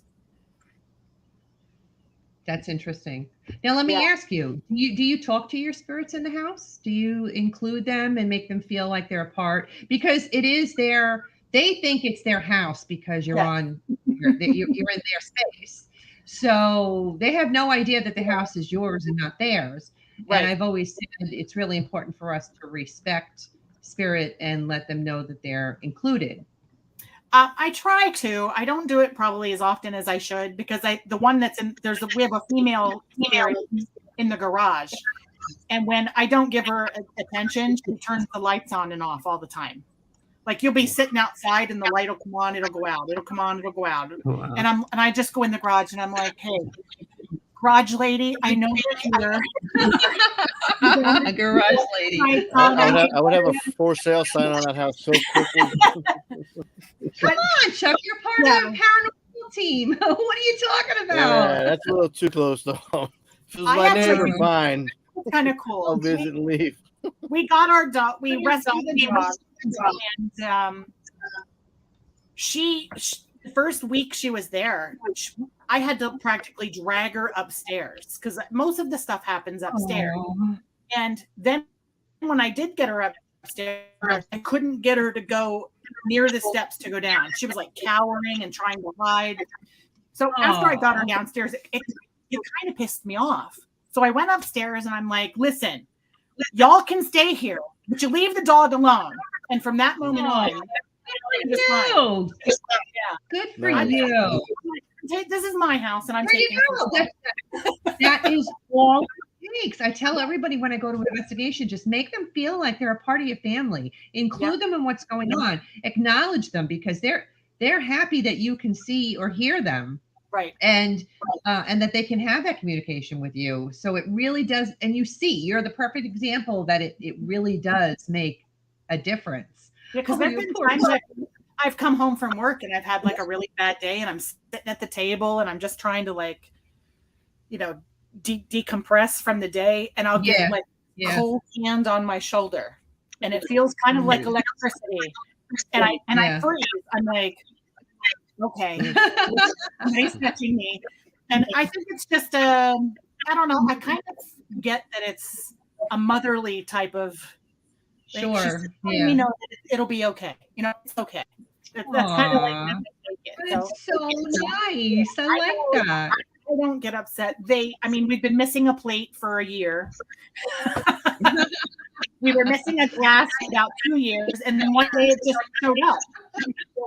That's interesting. Now, let me ask you, do you talk to your spirits in the house? Do you include them and make them feel like they're a part? Because it is they think it's their house because you're in their space. So they have no idea that the house is yours and not theirs. Right. And I've always said it's really important for us to respect spirit and let them know that they're included. I try to. I don't do it probably as often as I should because the one that's we have a female spirit in the garage, and when I don't give her attention, she turns the lights on and off all the time. Like you'll be sitting outside and the light will come on, it'll go out, it'll come on, it'll go out, and I just go in the garage and I'm like, hey, garage lady, I know you're here. A garage lady. I would have a for sale sign on that house so quickly. Come on, Chuck, you're part of the paranormal team. What are you talking about? Yeah, that's a little too close to home. If it was my neighbor, fine. Kind of cool. I'll visit and leave. We got our dog. We rescued the dog, and the first week she was there, I had to practically drag her upstairs because most of the stuff happens upstairs. Aww. And then when I did get her upstairs, I couldn't get her to go near the steps to go down. She was like cowering and trying to hide. So after I got her downstairs, it kind of pissed me off. So I went upstairs and I'm like, listen, y'all can stay here, but you leave the dog alone. And from that moment on, good for you. This is my house, and I'm there taking it. That is all it takes. I tell everybody when I go to an investigation, just make them feel like they're a part of your family. Include them in what's going on. Acknowledge them because they're happy that you can see or hear them. Right. And that they can have that communication with you. So it really does. And you're the perfect example that it really does make a difference. Yeah, because there's been times I've come home from work and I've had like a really bad day and I'm sitting at the table and I'm just trying to decompress from the day, and I'll get cold hand on my shoulder and it feels kind of like electricity. And I freeze. I'm like, okay, nice touching me. And I think it's just I don't know. I kind of get that it's a motherly type of. Sure. You know, it'll be okay. You know, it's okay. That's kind of like Aw, that's it. So it's so nice. I like that. I don't get upset. I mean, we've been missing a plate for a year. We were missing a glass for about 2 years, and then one day it just showed up.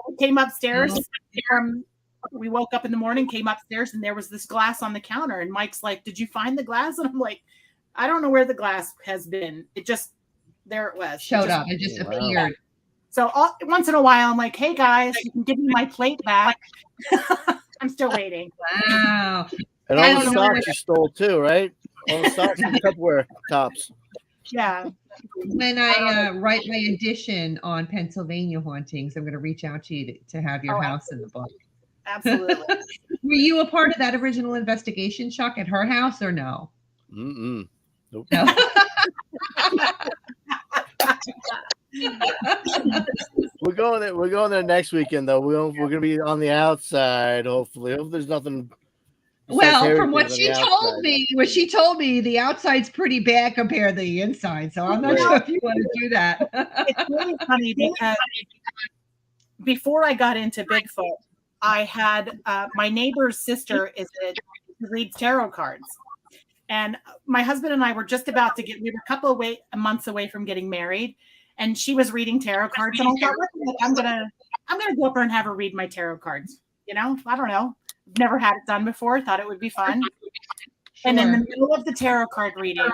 We came upstairs from. We woke up in the morning, came upstairs, and there was this glass on the counter. And Mike's like, "Did you find the glass?" And I'm like, "I don't know where the glass has been. It just there it was. Showed up. It just appeared. So once in a while, I'm like, "Hey guys, you can give me my plate back." I'm still waiting. Wow. And all the socks you stole too, right? All the socks and Tupperware tops. Yeah. When I write my edition on Pennsylvania hauntings, I'm going to reach out to you to have your house in the book. Absolutely. Were you a part of that original investigation, Chuck, at her house or no? Nope. No. We're going there next weekend though. We're gonna be on the outside. Hopefully, hope there's nothing. Well, from what she told me, the outside's pretty bad compared to the inside. So I'm not sure if you want to do that. It's really funny because before I got into Bigfoot, I had my neighbor's sister reads tarot cards, and my husband and I were just about to we were a couple of months away from getting married, and she was reading tarot cards, and I thought, I'm gonna go up there and have her read my tarot cards. You know, I don't know. Never had it done before. Thought it would be fun. Sure. And in the middle of the tarot card reading,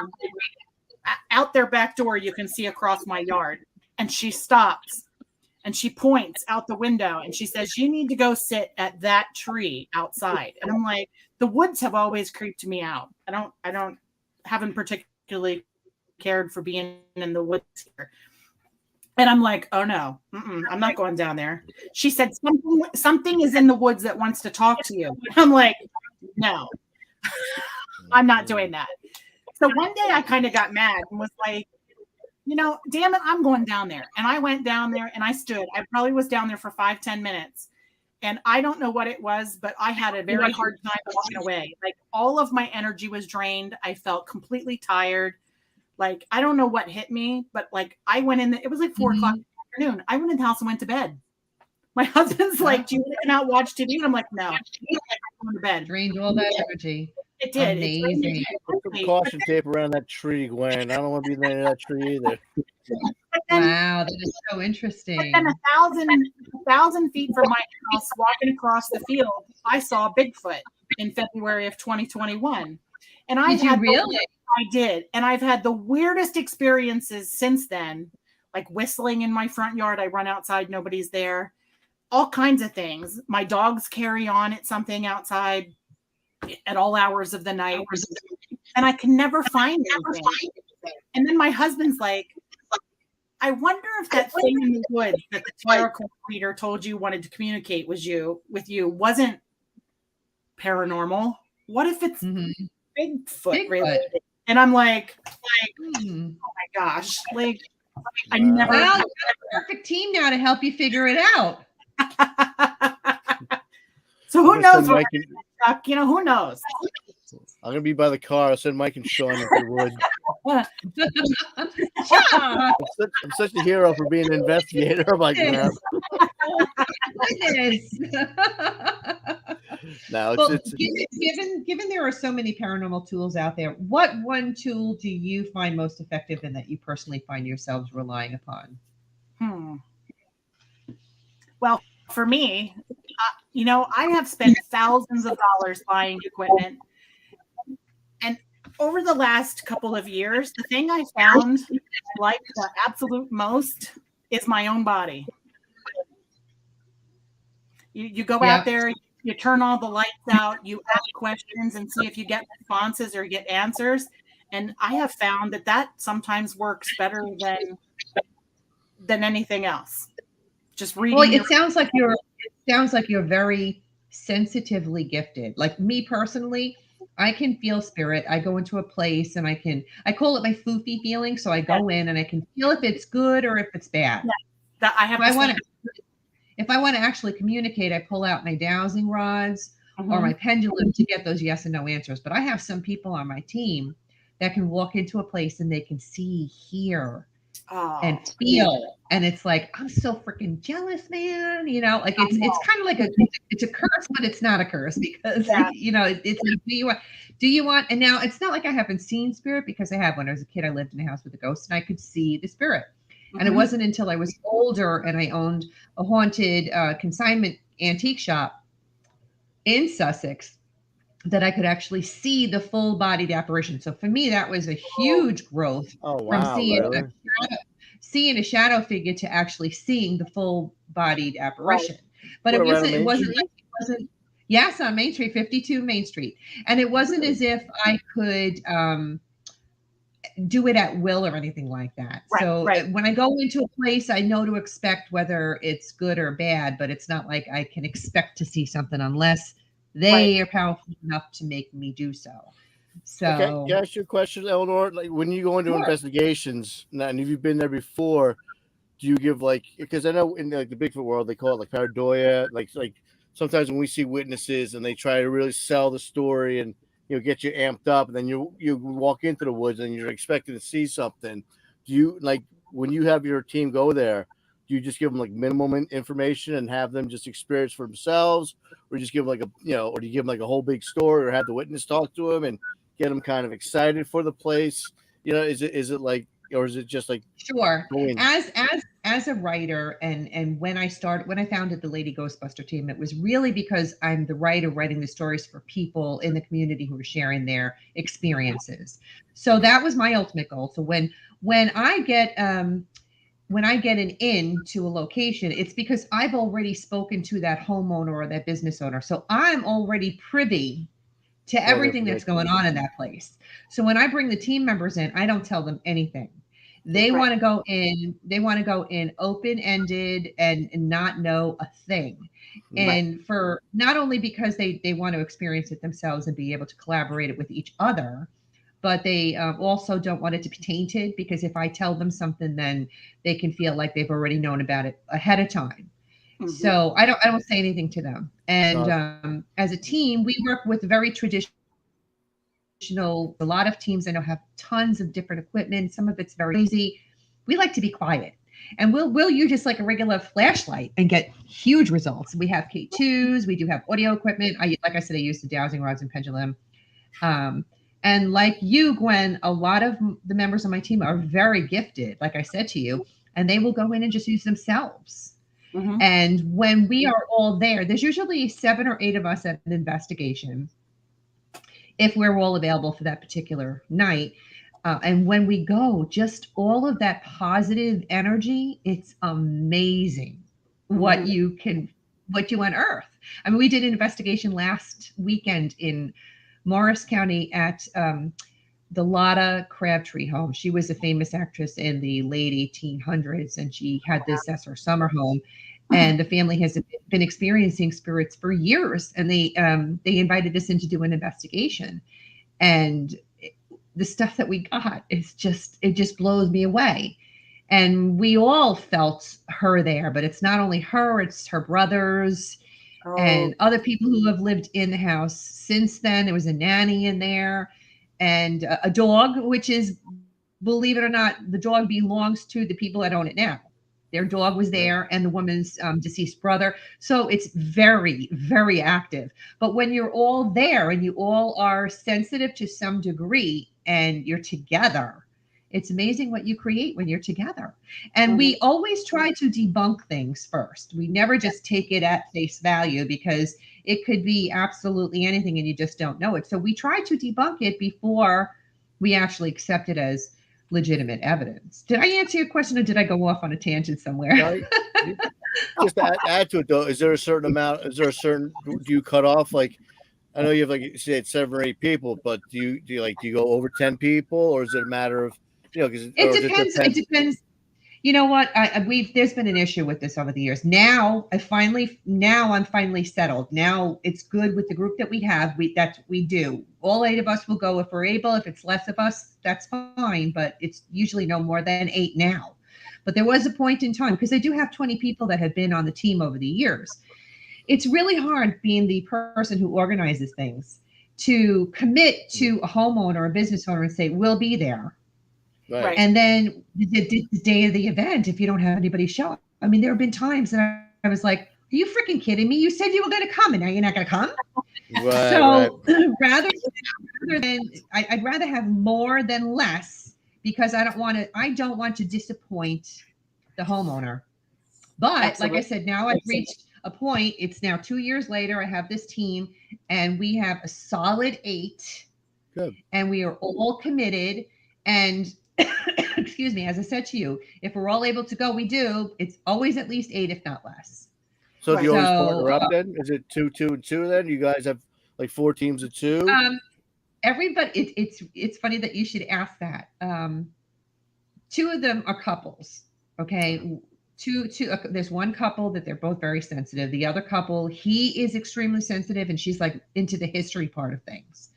out their back door, you can see across my yard. And she stops and she points out the window and she says, "You need to go sit at that tree outside." And I'm like, the woods have always creeped me out. I haven't particularly cared for being in the woods here. And I'm like, "Oh no, I'm not going down there." She said, something is in the woods that wants to talk to you. And I'm like, "No, I'm not doing that." So one day I kind of got mad and was like, damn it, I'm going down there. And I went down there and I stood. I probably was down there for 5-10 minutes. And I don't know what it was, but I had a very hard time walking away. Like all of my energy was drained. I felt completely tired. Like, I don't know what hit me, but like I went in, it was like 4 o'clock in the afternoon. I went in the house and went to bed. My husband's like, "Do you want to come out and watch TV?" And I'm like, "No, I'm going to bed." Drained all that energy. It did. Amazing. Put some caution tape around that tree, Gwen. I don't want to be near that tree either. Wow, that is so interesting. And 1,000 feet from my house, walking across the field, I saw Bigfoot in February of 2021. And I did. And I've had the weirdest experiences since then, like whistling in my front yard. I run outside, nobody's there. All kinds of things. My dogs carry on at something outside at all hours of the night. And I can never find anything. And then my husband's like, "I wonder if that thing in the woods that the tarot card reader told you wanted to communicate with you wasn't paranormal. What if it's Bigfoot related?" And I'm like, "Oh my gosh!" Like, I never. Well, you got a perfect team now to help you figure it out. So who knows? Chuck, who knows? I'm gonna be by the car. I'll send Mike and Sean into the woods. I'm such a hero for being an investigator. I'm like, no. No, well, given there are so many paranormal tools out there, what one tool do you find most effective and that you personally find yourselves relying upon? Well, for me, I have spent thousands of dollars buying equipment. And over the last couple of years, the thing I found like the absolute most is my own body. You go out there, you turn all the lights out, you ask questions and see if you get responses or get answers. And I have found that sometimes works better than anything else. Just reading. Well, it sounds like you're very sensitively gifted. Like me personally, I can feel spirit. I go into a place and I call it my foofy feeling. So I go in and I can feel if it's good or if it's bad. Yeah. If I want to actually communicate, I pull out my dowsing rods or my pendulum to get those yes and no answers. But I have some people on my team that can walk into a place and they can see, hear, and feel. And it's like, I'm so freaking jealous, man. You know, like it's kind of like it's a curse, but it's not a curse because you know, it's like, do you want, and now it's not like I haven't seen spirit, because I have. When I was a kid, I lived in a house with a ghost and I could see the spirit. And it wasn't until I was older and I owned a haunted consignment antique shop in Sussex that I could actually see the full bodied apparition. So for me, that was a huge growth from seeing a shadow figure to actually seeing the full bodied apparition. But it wasn't, yes, on Main Street, 52 Main Street. And it wasn't as if I could do it at will or anything like that. When I go into a place, I know to expect whether it's good or bad, but it's not like I can expect to see something unless they are powerful enough to make me do so. So, okay, can I ask you a question, Eleanor? Like, when you go into investigations, now, and if you've been there before, do you give, like, because I know in like the Bigfoot world they call it like pareidoia, like sometimes when we see witnesses and they try to really sell the story and, you know, get you amped up, and then you walk into the woods and you're expecting to see something. Do you, like, when you have your team go there, do you just give them like minimum information and have them just experience for themselves, or just give them like a, you know, or do you give them like a whole big story, or have the witness talk to them and get them kind of excited for the place? You know, is it like, or is it just like, sure, as a writer, and when I founded the Lady Ghostbuster team, it was really because I'm the writer writing the stories for people in the community who are sharing their experiences. So that was my ultimate goal. So when I get an in to a location, it's because I've already spoken to that homeowner or that business owner. So I'm already privy to everything that's going on in that place. So when I bring the team members in, I don't tell them anything. They want to go in open-ended and not know a thing. And for not only because they want to experience it themselves and be able to collaborate it with each other, but they also don't want it to be tainted, because if I tell them something, then they can feel like they've already known about it ahead of time. So I don't say anything to them. And as a team, we work with very traditional. A lot of teams I know have tons of different equipment. Some of it's very crazy. We like to be quiet, and we'll use just like a regular flashlight and get huge results. We have K2s. We do have audio equipment. Like I said, I use the dowsing rods and pendulum. And like you, Gwen, a lot of the members of my team are very gifted, like I said to you, and they will go in and just use themselves. And when we are all there's usually 7 or 8 of us at an investigation, if we're all available for that particular night. And when we go, just all of that positive energy, it's amazing what you unearth. I mean, we did an investigation last weekend in Morris County at the Lotta Crabtree home. She was a famous actress in the late 1800s, and she had this as her summer home. And the family has been experiencing spirits for years, and they invited us in to do an investigation. And the stuff that we got is it just blows me away. And we all felt her there, but it's not only her, it's her brothers and other people who have lived in the house since then. There was a nanny in there and a dog, which is, believe it or not, the dog belongs to the people that own it now. Their dog was there, and the woman's deceased brother. So it's very, very active. But when you're all there and you all are sensitive to some degree and you're together, it's amazing what you create when you're together. And we always try to debunk things first. We never just take it at face value, because it could be absolutely anything and you just don't know it. So we try to debunk it before we actually accept it as legitimate evidence. Did I answer your question, or did I go off on a tangent somewhere? No, just to add to it though, is there a certain amount? Do you cut off, like, I know you have, like you said, 7 or 8 people, but do you go over 10 people, or is it a matter of, you know? It depends. It depends. You know what? There's been an issue with this over the years. Now I'm finally settled. Now it's good with the group that we have. We do. All 8 of us will go if we're able. If it's less of us, that's fine. But it's usually no more than 8 now. But there was a point in time, because I do have 20 people that have been on the team over the years. It's really hard being the person who organizes things to commit to a homeowner or a business owner and say, we'll be there. Right. And then the day of the event, if you don't have anybody show up, I mean, there have been times that I was like, "Are you freaking kidding me? You said you were going to come, and now you're not going to come." Right. So rather than I'd rather have more than less, because I don't want to disappoint the homeowner. But Absolutely. like I said, now I've reached a point. It's now 2 years later. I have this team, and we have a solid 8. Good. And we are all committed. And excuse me, as I said to you, if we're all able to go, we do. It's always at least 8, if not less. So do you always So, partner up then? Is it 2, 2, and 2 then? You guys have like 4 teams of 2? Everybody, it's funny that you should ask that. 2 of them are couples. Okay. There's one couple that they're both very sensitive. The other couple, he is extremely sensitive, and she's like into the history part of things.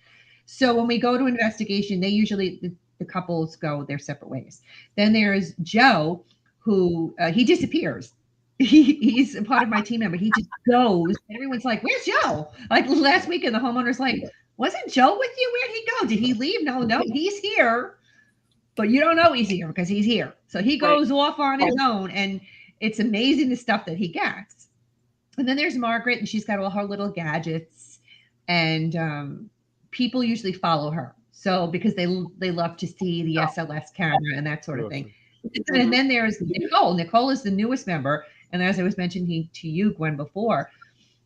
So when we go to investigation, they usually the couples go their separate ways. Then there's Joe, who he disappears. He's a part of my team member. He just goes. Everyone's like, "Where's Joe?" Like last weekend, the homeowner's like, "Wasn't Joe with you? Where'd he go? Did he leave?" No, he's here. But you don't know he's here because he's here. So he goes off on his own, and it's amazing the stuff that he gets. And then there's Margaret, and she's got all her little gadgets, and people usually follow her. So because they love to see the SLS camera and that sort of thing. And then there's Nicole. Nicole is the newest member. And as I was mentioning to you, Gwen, before,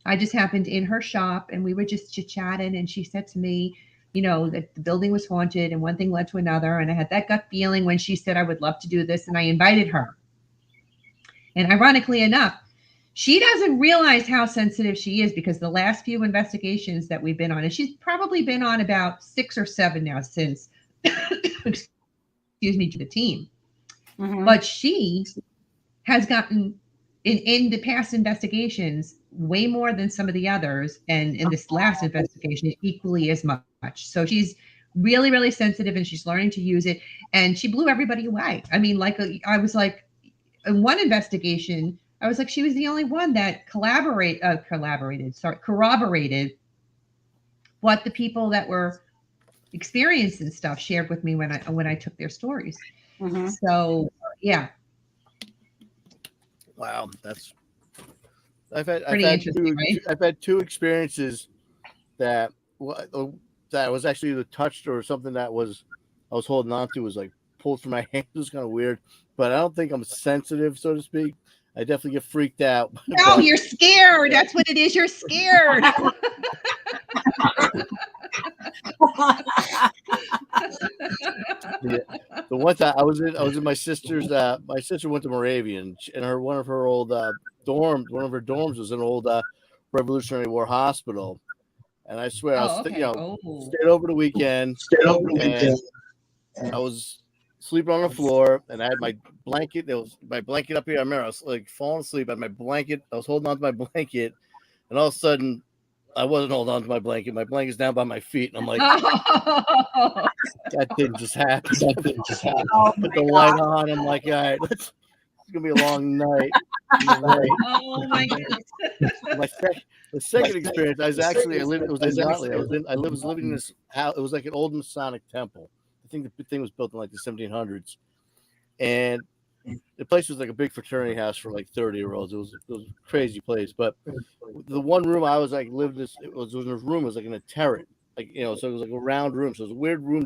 I just happened in her shop, and we were just chit-chatting, and she said to me, that the building was haunted, and one thing led to another. And I had that gut feeling when she said I would love to do this, and I invited her. And ironically enough, she doesn't realize how sensitive she is, because the last few investigations that we've been on, and she's probably been on about 6 or 7 now since, excuse me, to the team. But she has gotten in the past investigations way more than some of the others, and in this last investigation equally as much. So she's really, really sensitive, and she's learning to use it, and she blew everybody away. I mean, I was like, in one investigation, I was like, she was the only one that corroborated what the people that were experienced and stuff shared with me when I took their stories. So yeah. Wow, I've had 2 experiences that was actually either touched or something that I was holding on to was like pulled from my hand. It was kind of weird, but I don't think I'm sensitive, so to speak. I definitely get freaked out. No, you're scared. That's what it is. You're scared. The one time I was in my sister's. My sister went to Moravian, and one of her dorms was an old Revolutionary War hospital. And I swear, stayed over the weekend. And I was sleeping on the floor, and I had my blanket. There was my blanket up here. I remember I was like falling asleep. I had my blanket. I was holding on to my blanket, and all of a sudden, I wasn't holding on to my blanket. My blanket's down by my feet, and I'm like, that didn't just happen. Put the light on. I'm like, all right, it's gonna be a long night. Oh my goodness. The second experience, I was living in this house. It was like an old Masonic temple. I think the thing was built in like the 1700s, and the place was like a big fraternity house for like 30-year-olds. It was a crazy place. But the one room I was like lived this, it was in a room. It was like in a turret, so it was like a round room. So it was a weird room.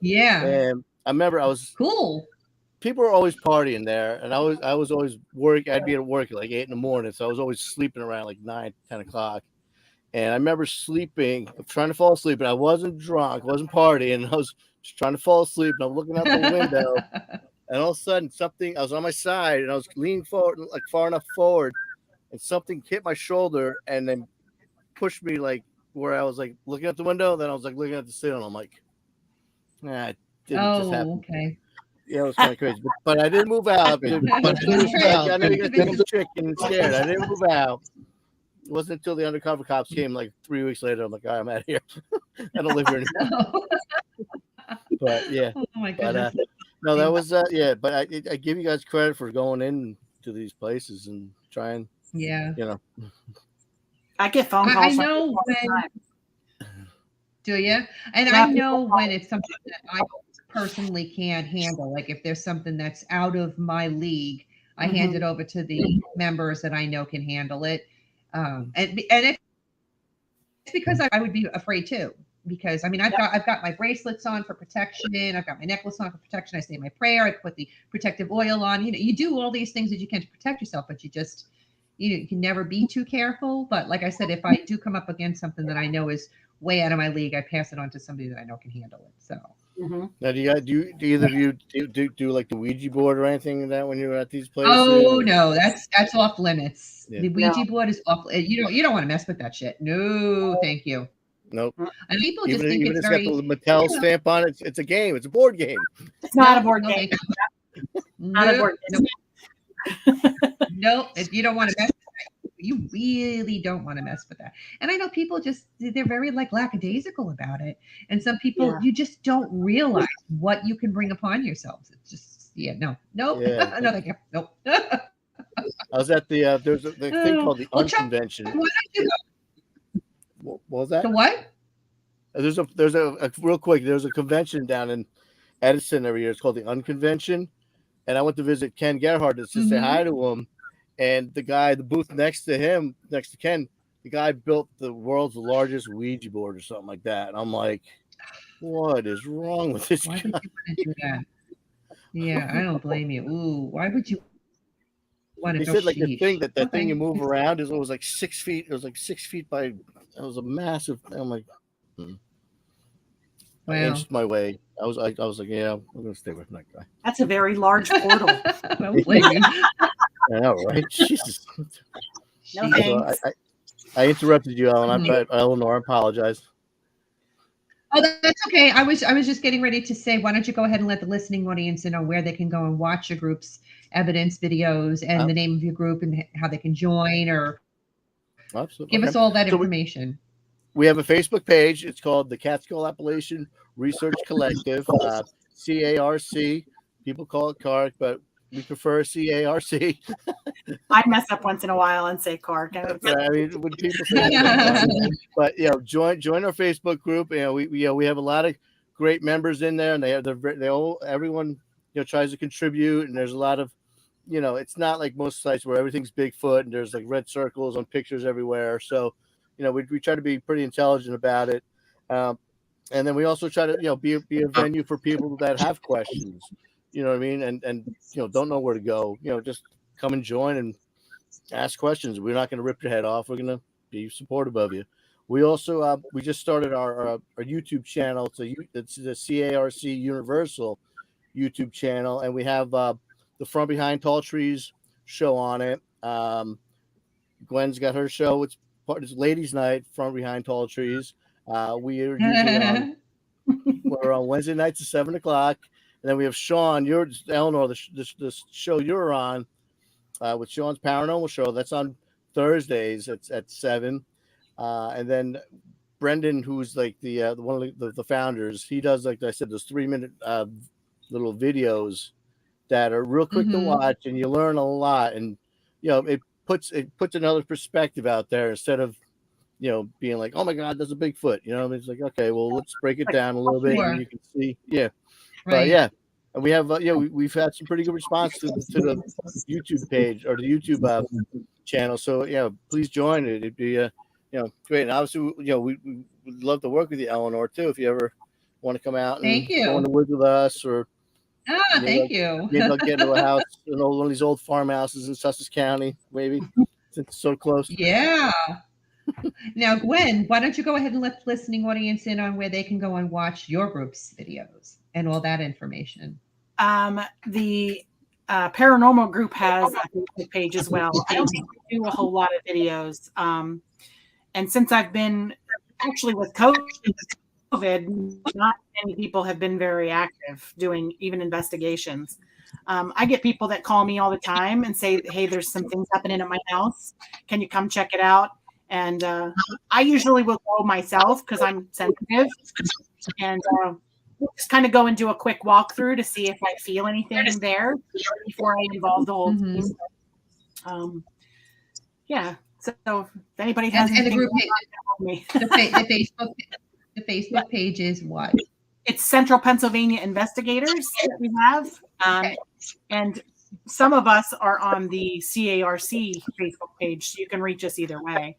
Yeah. And I remember I was cool. People were always partying there, and I was always work. I'd be at work at like 8 a.m, so I was always sleeping around like 9, 10 o'clock. And I remember trying to fall asleep, and I wasn't drunk, wasn't partying. I was just trying to fall asleep, and I'm looking out the window, and all of a sudden I was on my side, and I was leaning forward, like far enough forward, and something hit my shoulder, and then pushed me like where I was like looking out the window. Then I was like looking at the ceiling. I'm like, it didn't just happen. Okay. Yeah, it was kind of crazy, but I didn't move out. I know you're gonna think I'm chicken and scared. I didn't move out. It wasn't until the undercover cops came like 3 weeks later. I'm like, all right, I'm out of here. I don't live here anymore. But yeah. Oh my goodness. But, no, that was But I give you guys credit for going into these places and trying. Yeah. I get phone calls. I know when. Do you? And I know when it's something that I personally can't handle. Like if there's something that's out of my league, I hand it over to the members that I know can handle it. And it's because I would be afraid too. Because I mean, I've got my bracelets on for protection. I've got my necklace on for protection. I say my prayer. I put the protective oil on. You know, you do all these things that you can to protect yourself, but you can never be too careful. But like I said, if I do come up against something that I know is way out of my league, I pass it on to somebody that I know can handle it. So. Now, do either of you do like the Ouija board or anything like that when you're at these places? Oh no, that's off limits. Yeah. The Ouija board is off. You don't want to mess with that shit. No, thank you. Nope. And people Even just think it's it's very got the Mattel stamp on it. It's a game. It's a board game. It's not a board game. Thank you. Not a board game. Nope. If you don't want to mess with that, you really don't want to mess with that. And I know people they're very like lackadaisical about it. And some people you just don't realize what you can bring upon yourselves. It's just no. No, thank you. Nope. I was at the there's a thing called the Unconvention. What was that? The what? There's a real quick. There's a convention down in Edison every year. It's called the Unconvention, and I went to visit Ken Gerhardt to say hi to him. And the booth next to Ken, the guy built the world's largest Ouija board or something like that. And I'm like, what is wrong with this guy? Why would you want to do that? Yeah, I don't blame you. Ooh, why would you want to? They said like the thing that thing you move around it was like 6 feet. It was like 6 feet by. It was a massive. I'm like, I inched my way. I was like, yeah, I'm gonna stay with that guy. That's a very large portal. I don't blame you. I know, right? Jesus. No thanks. So I interrupted you, Ellen. Eleanor, I apologize. Oh, that's okay. I was just getting ready to say, why don't you go ahead and let the listening audience know where they can go and watch your group's evidence videos and the name of your group and how they can join or give us all that information. We have a Facebook page. It's called the Catskill Appalachian Research Collective, CARC. People call it CARC, but we prefer CARC. I mess up once in a while and say CARC. I mean, when people say that, but join our Facebook group. We have a lot of great members in there, and everyone tries to contribute, and there's a lot of it's not like most sites where everything's Bigfoot and there's like red circles on pictures everywhere. So we try to be pretty intelligent about it, and then we also try to be a venue for people that have questions. You know what I mean? And don't know where to go. Just come and join and ask questions. We're not going to rip your head off. We're going to be supportive of you. We also we just started our YouTube channel. It's the CARC Universal YouTube channel, and we have the From Behind Tall Trees show on it. Gwen's got her show. It's Ladies' Night From Behind Tall Trees. We are usually we're on Wednesday nights at 7:00. And then we have Sean, Eleanor, the show you're on with Sean's Paranormal Show. That's on Thursdays at 7. And then Brendan, who's like the one of the founders, he does, like I said, those 3-minute little videos that are real quick to watch, and you learn a lot. And it puts another perspective out there instead of being like, oh my God, there's a Bigfoot. It's like, okay, well, let's break it down a little bit, and you can see, Right. But and we have we've had some pretty good response to the YouTube page or the YouTube channel. So please join it. It'd be great. And obviously we would love to work with you, Eleanor, too, if you ever want to come out and go on the woods with us, or thank you. Maybe I'll get into a house, one of these old farmhouses in Sussex County, maybe, since it's so close. Yeah. Now, Gwen, why don't you go ahead and let the listening audience in on where they can go and watch your group's videos and all that information? The paranormal group has a Facebook page as well. I don't do a whole lot of videos. And since I've been actually with COVID, not many people have been very active doing even investigations. I get people that call me all the time and say, hey, there's some things happening at my house. Can you come check it out? And I usually will go myself because I'm sensitive, and just kind of go and do a quick walkthrough to see if I feel anything there before I involve the whole team. So if anybody has anything, the group page, the Facebook page is what? It's Central Pennsylvania Investigators that we have. And some of us are on the CARC Facebook page, so you can reach us either way.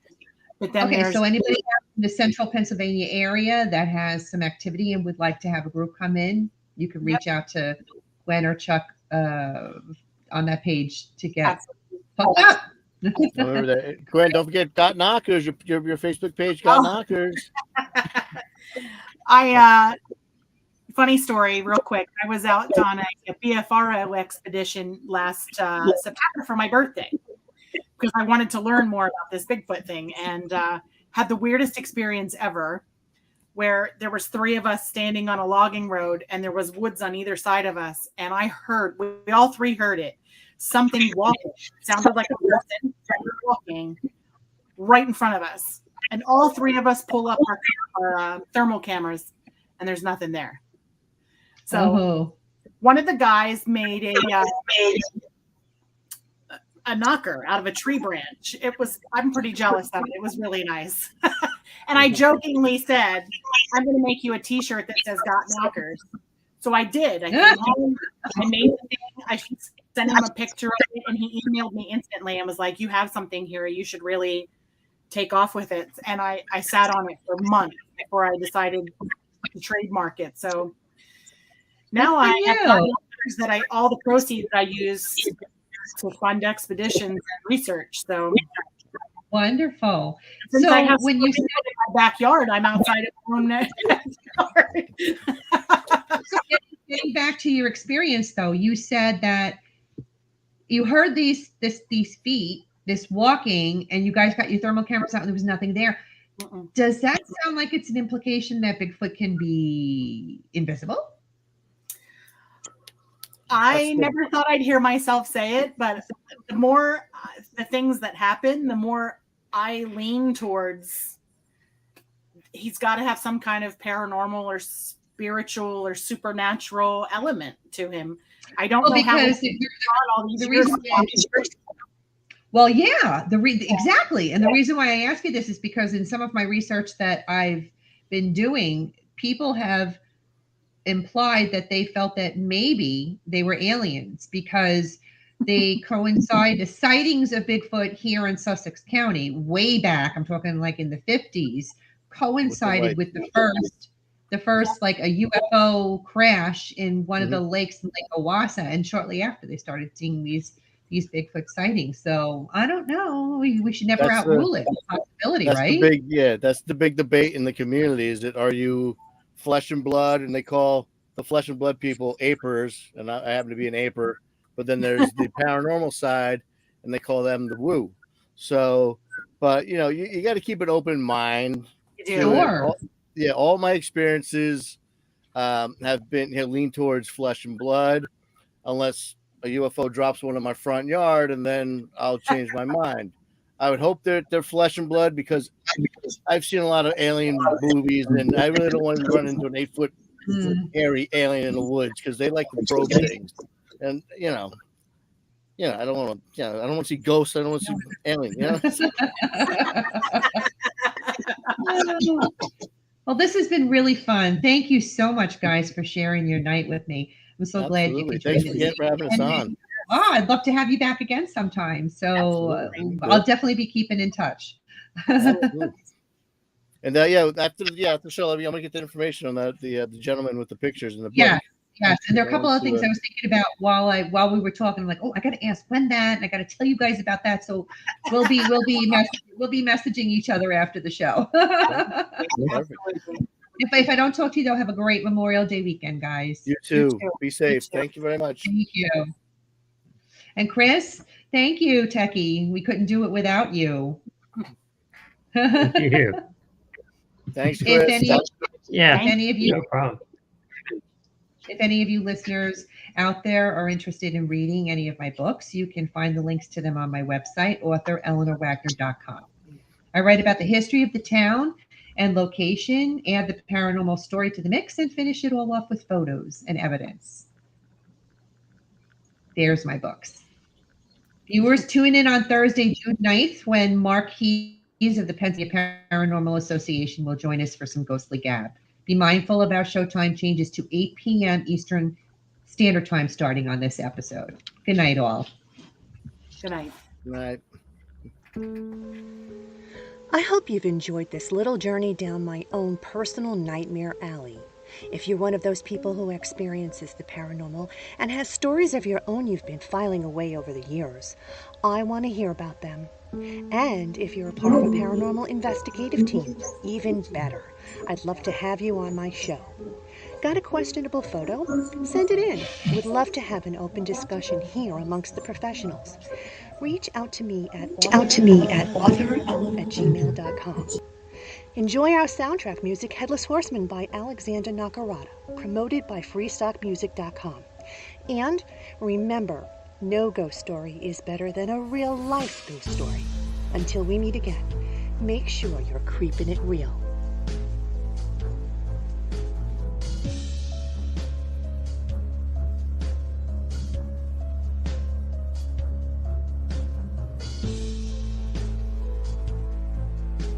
But then Okay, there's so anybody in the Central Pennsylvania area that has some activity and would like to have a group come in, you can reach out to Gwen or Chuck on that page to get hooked up. Remember that, Gwen. Don't forget Got Knockers. Your Facebook page Got Knockers. Funny story, real quick. I was out on a BFRO expedition last September for my birthday because I wanted to learn more about this Bigfoot thing, and had the weirdest experience ever, where there was 3 of us standing on a logging road, and there was woods on either side of us, and we all 3 heard it. Something walking. It sounded like a person walking right in front of us, and all 3 of us pull up our thermal cameras, and there's nothing there. So one of the guys made a knocker out of a tree branch. I'm pretty jealous of it. It was really nice. And I jokingly said, I'm going to make you a t-shirt that says Got Knockers. So I did. I came home, I made the thing, I sent him a picture of it, and he emailed me instantly and was like, you have something here. You should really take off with it. And I sat on it for months before I decided to trademark it. So now I have that all the proceeds I use to fund expeditions and research. So wonderful. Since so I have when you said in my backyard, I'm outside of my own backyard. So getting back to your experience, though, you said that you heard these feet, this walking, and you guys got your thermal cameras out, and there was nothing there. Does that sound like it's an implication that Bigfoot can be invisible? I never thought I'd hear myself say it, but the more the things that happen, the more I lean towards he's got to have some kind of paranormal or spiritual or supernatural element to him. I don't know how all these years. Well, yeah, exactly. And the reason why I ask you this is because in some of my research that I've been doing, people have implied that they felt that maybe they were aliens because they coincide the sightings of Bigfoot here in Sussex County way back. I'm talking like in the 50s, coincided with the first like a UFO crash in one of the lakes in Lake Owassa, and shortly after they started seeing these Bigfoot sightings. So I don't know. We should never outrule it. It's a possibility, right? That's the big debate in the community. Is it, are you flesh and blood? And they call the flesh and blood people apers, and I happen to be an aper. But then there's the paranormal side, and they call them the woo. So, but you got to keep an open mind. Sure. All my experiences have leaned towards flesh and blood, unless a UFO drops one in my front yard, and then I'll change my mind. I would hope they're flesh and blood because I've seen a lot of alien movies, and I really don't want to run into an 8-foot hairy alien in the woods because they like to probe things. And I don't want to. I don't want to see ghosts. I don't want to see aliens. Well, this has been really fun. Thank you so much, guys, for sharing your night with me. I'm so glad you could join us. Thanks for having us on. Oh, I'd love to have you back again sometime. So I'll definitely be keeping in touch. And after the show, I'm gonna get the information on that the gentleman with the pictures in the book. Yes, and there are a couple of things I was thinking about while we were talking. I'm like, I got to ask when that, and I got to tell you guys about that. So we'll be messaging each other after the show. If I don't talk to you, though, have a great Memorial Day weekend, guys. You too. Be safe. Thank you very much. Thank you. And Chris, thank you, Techie. We couldn't do it without you. Thank you. Thanks, Chris. No problem. If any of you listeners out there are interested in reading any of my books, you can find the links to them on my website, author.eleanorwagner.com. I write about the history of the town and location, add the paranormal story to the mix, and finish it all off with photos and evidence. There's my books. Viewers, tune in on Thursday, June 9th, when Mark Keyes of the Pennsylvania Paranormal Association will join us for some ghostly gab. Be mindful of our showtime changes to 8 p.m. Eastern Standard Time starting on this episode. Good night, all. Good night. Right. I hope you've enjoyed this little journey down my own personal nightmare alley. If you're one of those people who experiences the paranormal and has stories of your own you've been filing away over the years, I want to hear about them. And if you're a part of a paranormal investigative team, even better. I'd love to have you on my show. Got a questionable photo? Send it in. Would love to have an open discussion here amongst the professionals. Reach out to me at author@gmail.com. Enjoy our soundtrack music, Headless Horseman by Alexander Nakarada, promoted by freestockmusic.com. And remember, no ghost story is better than a real-life ghost story. Until we meet again, make sure you're creeping it real.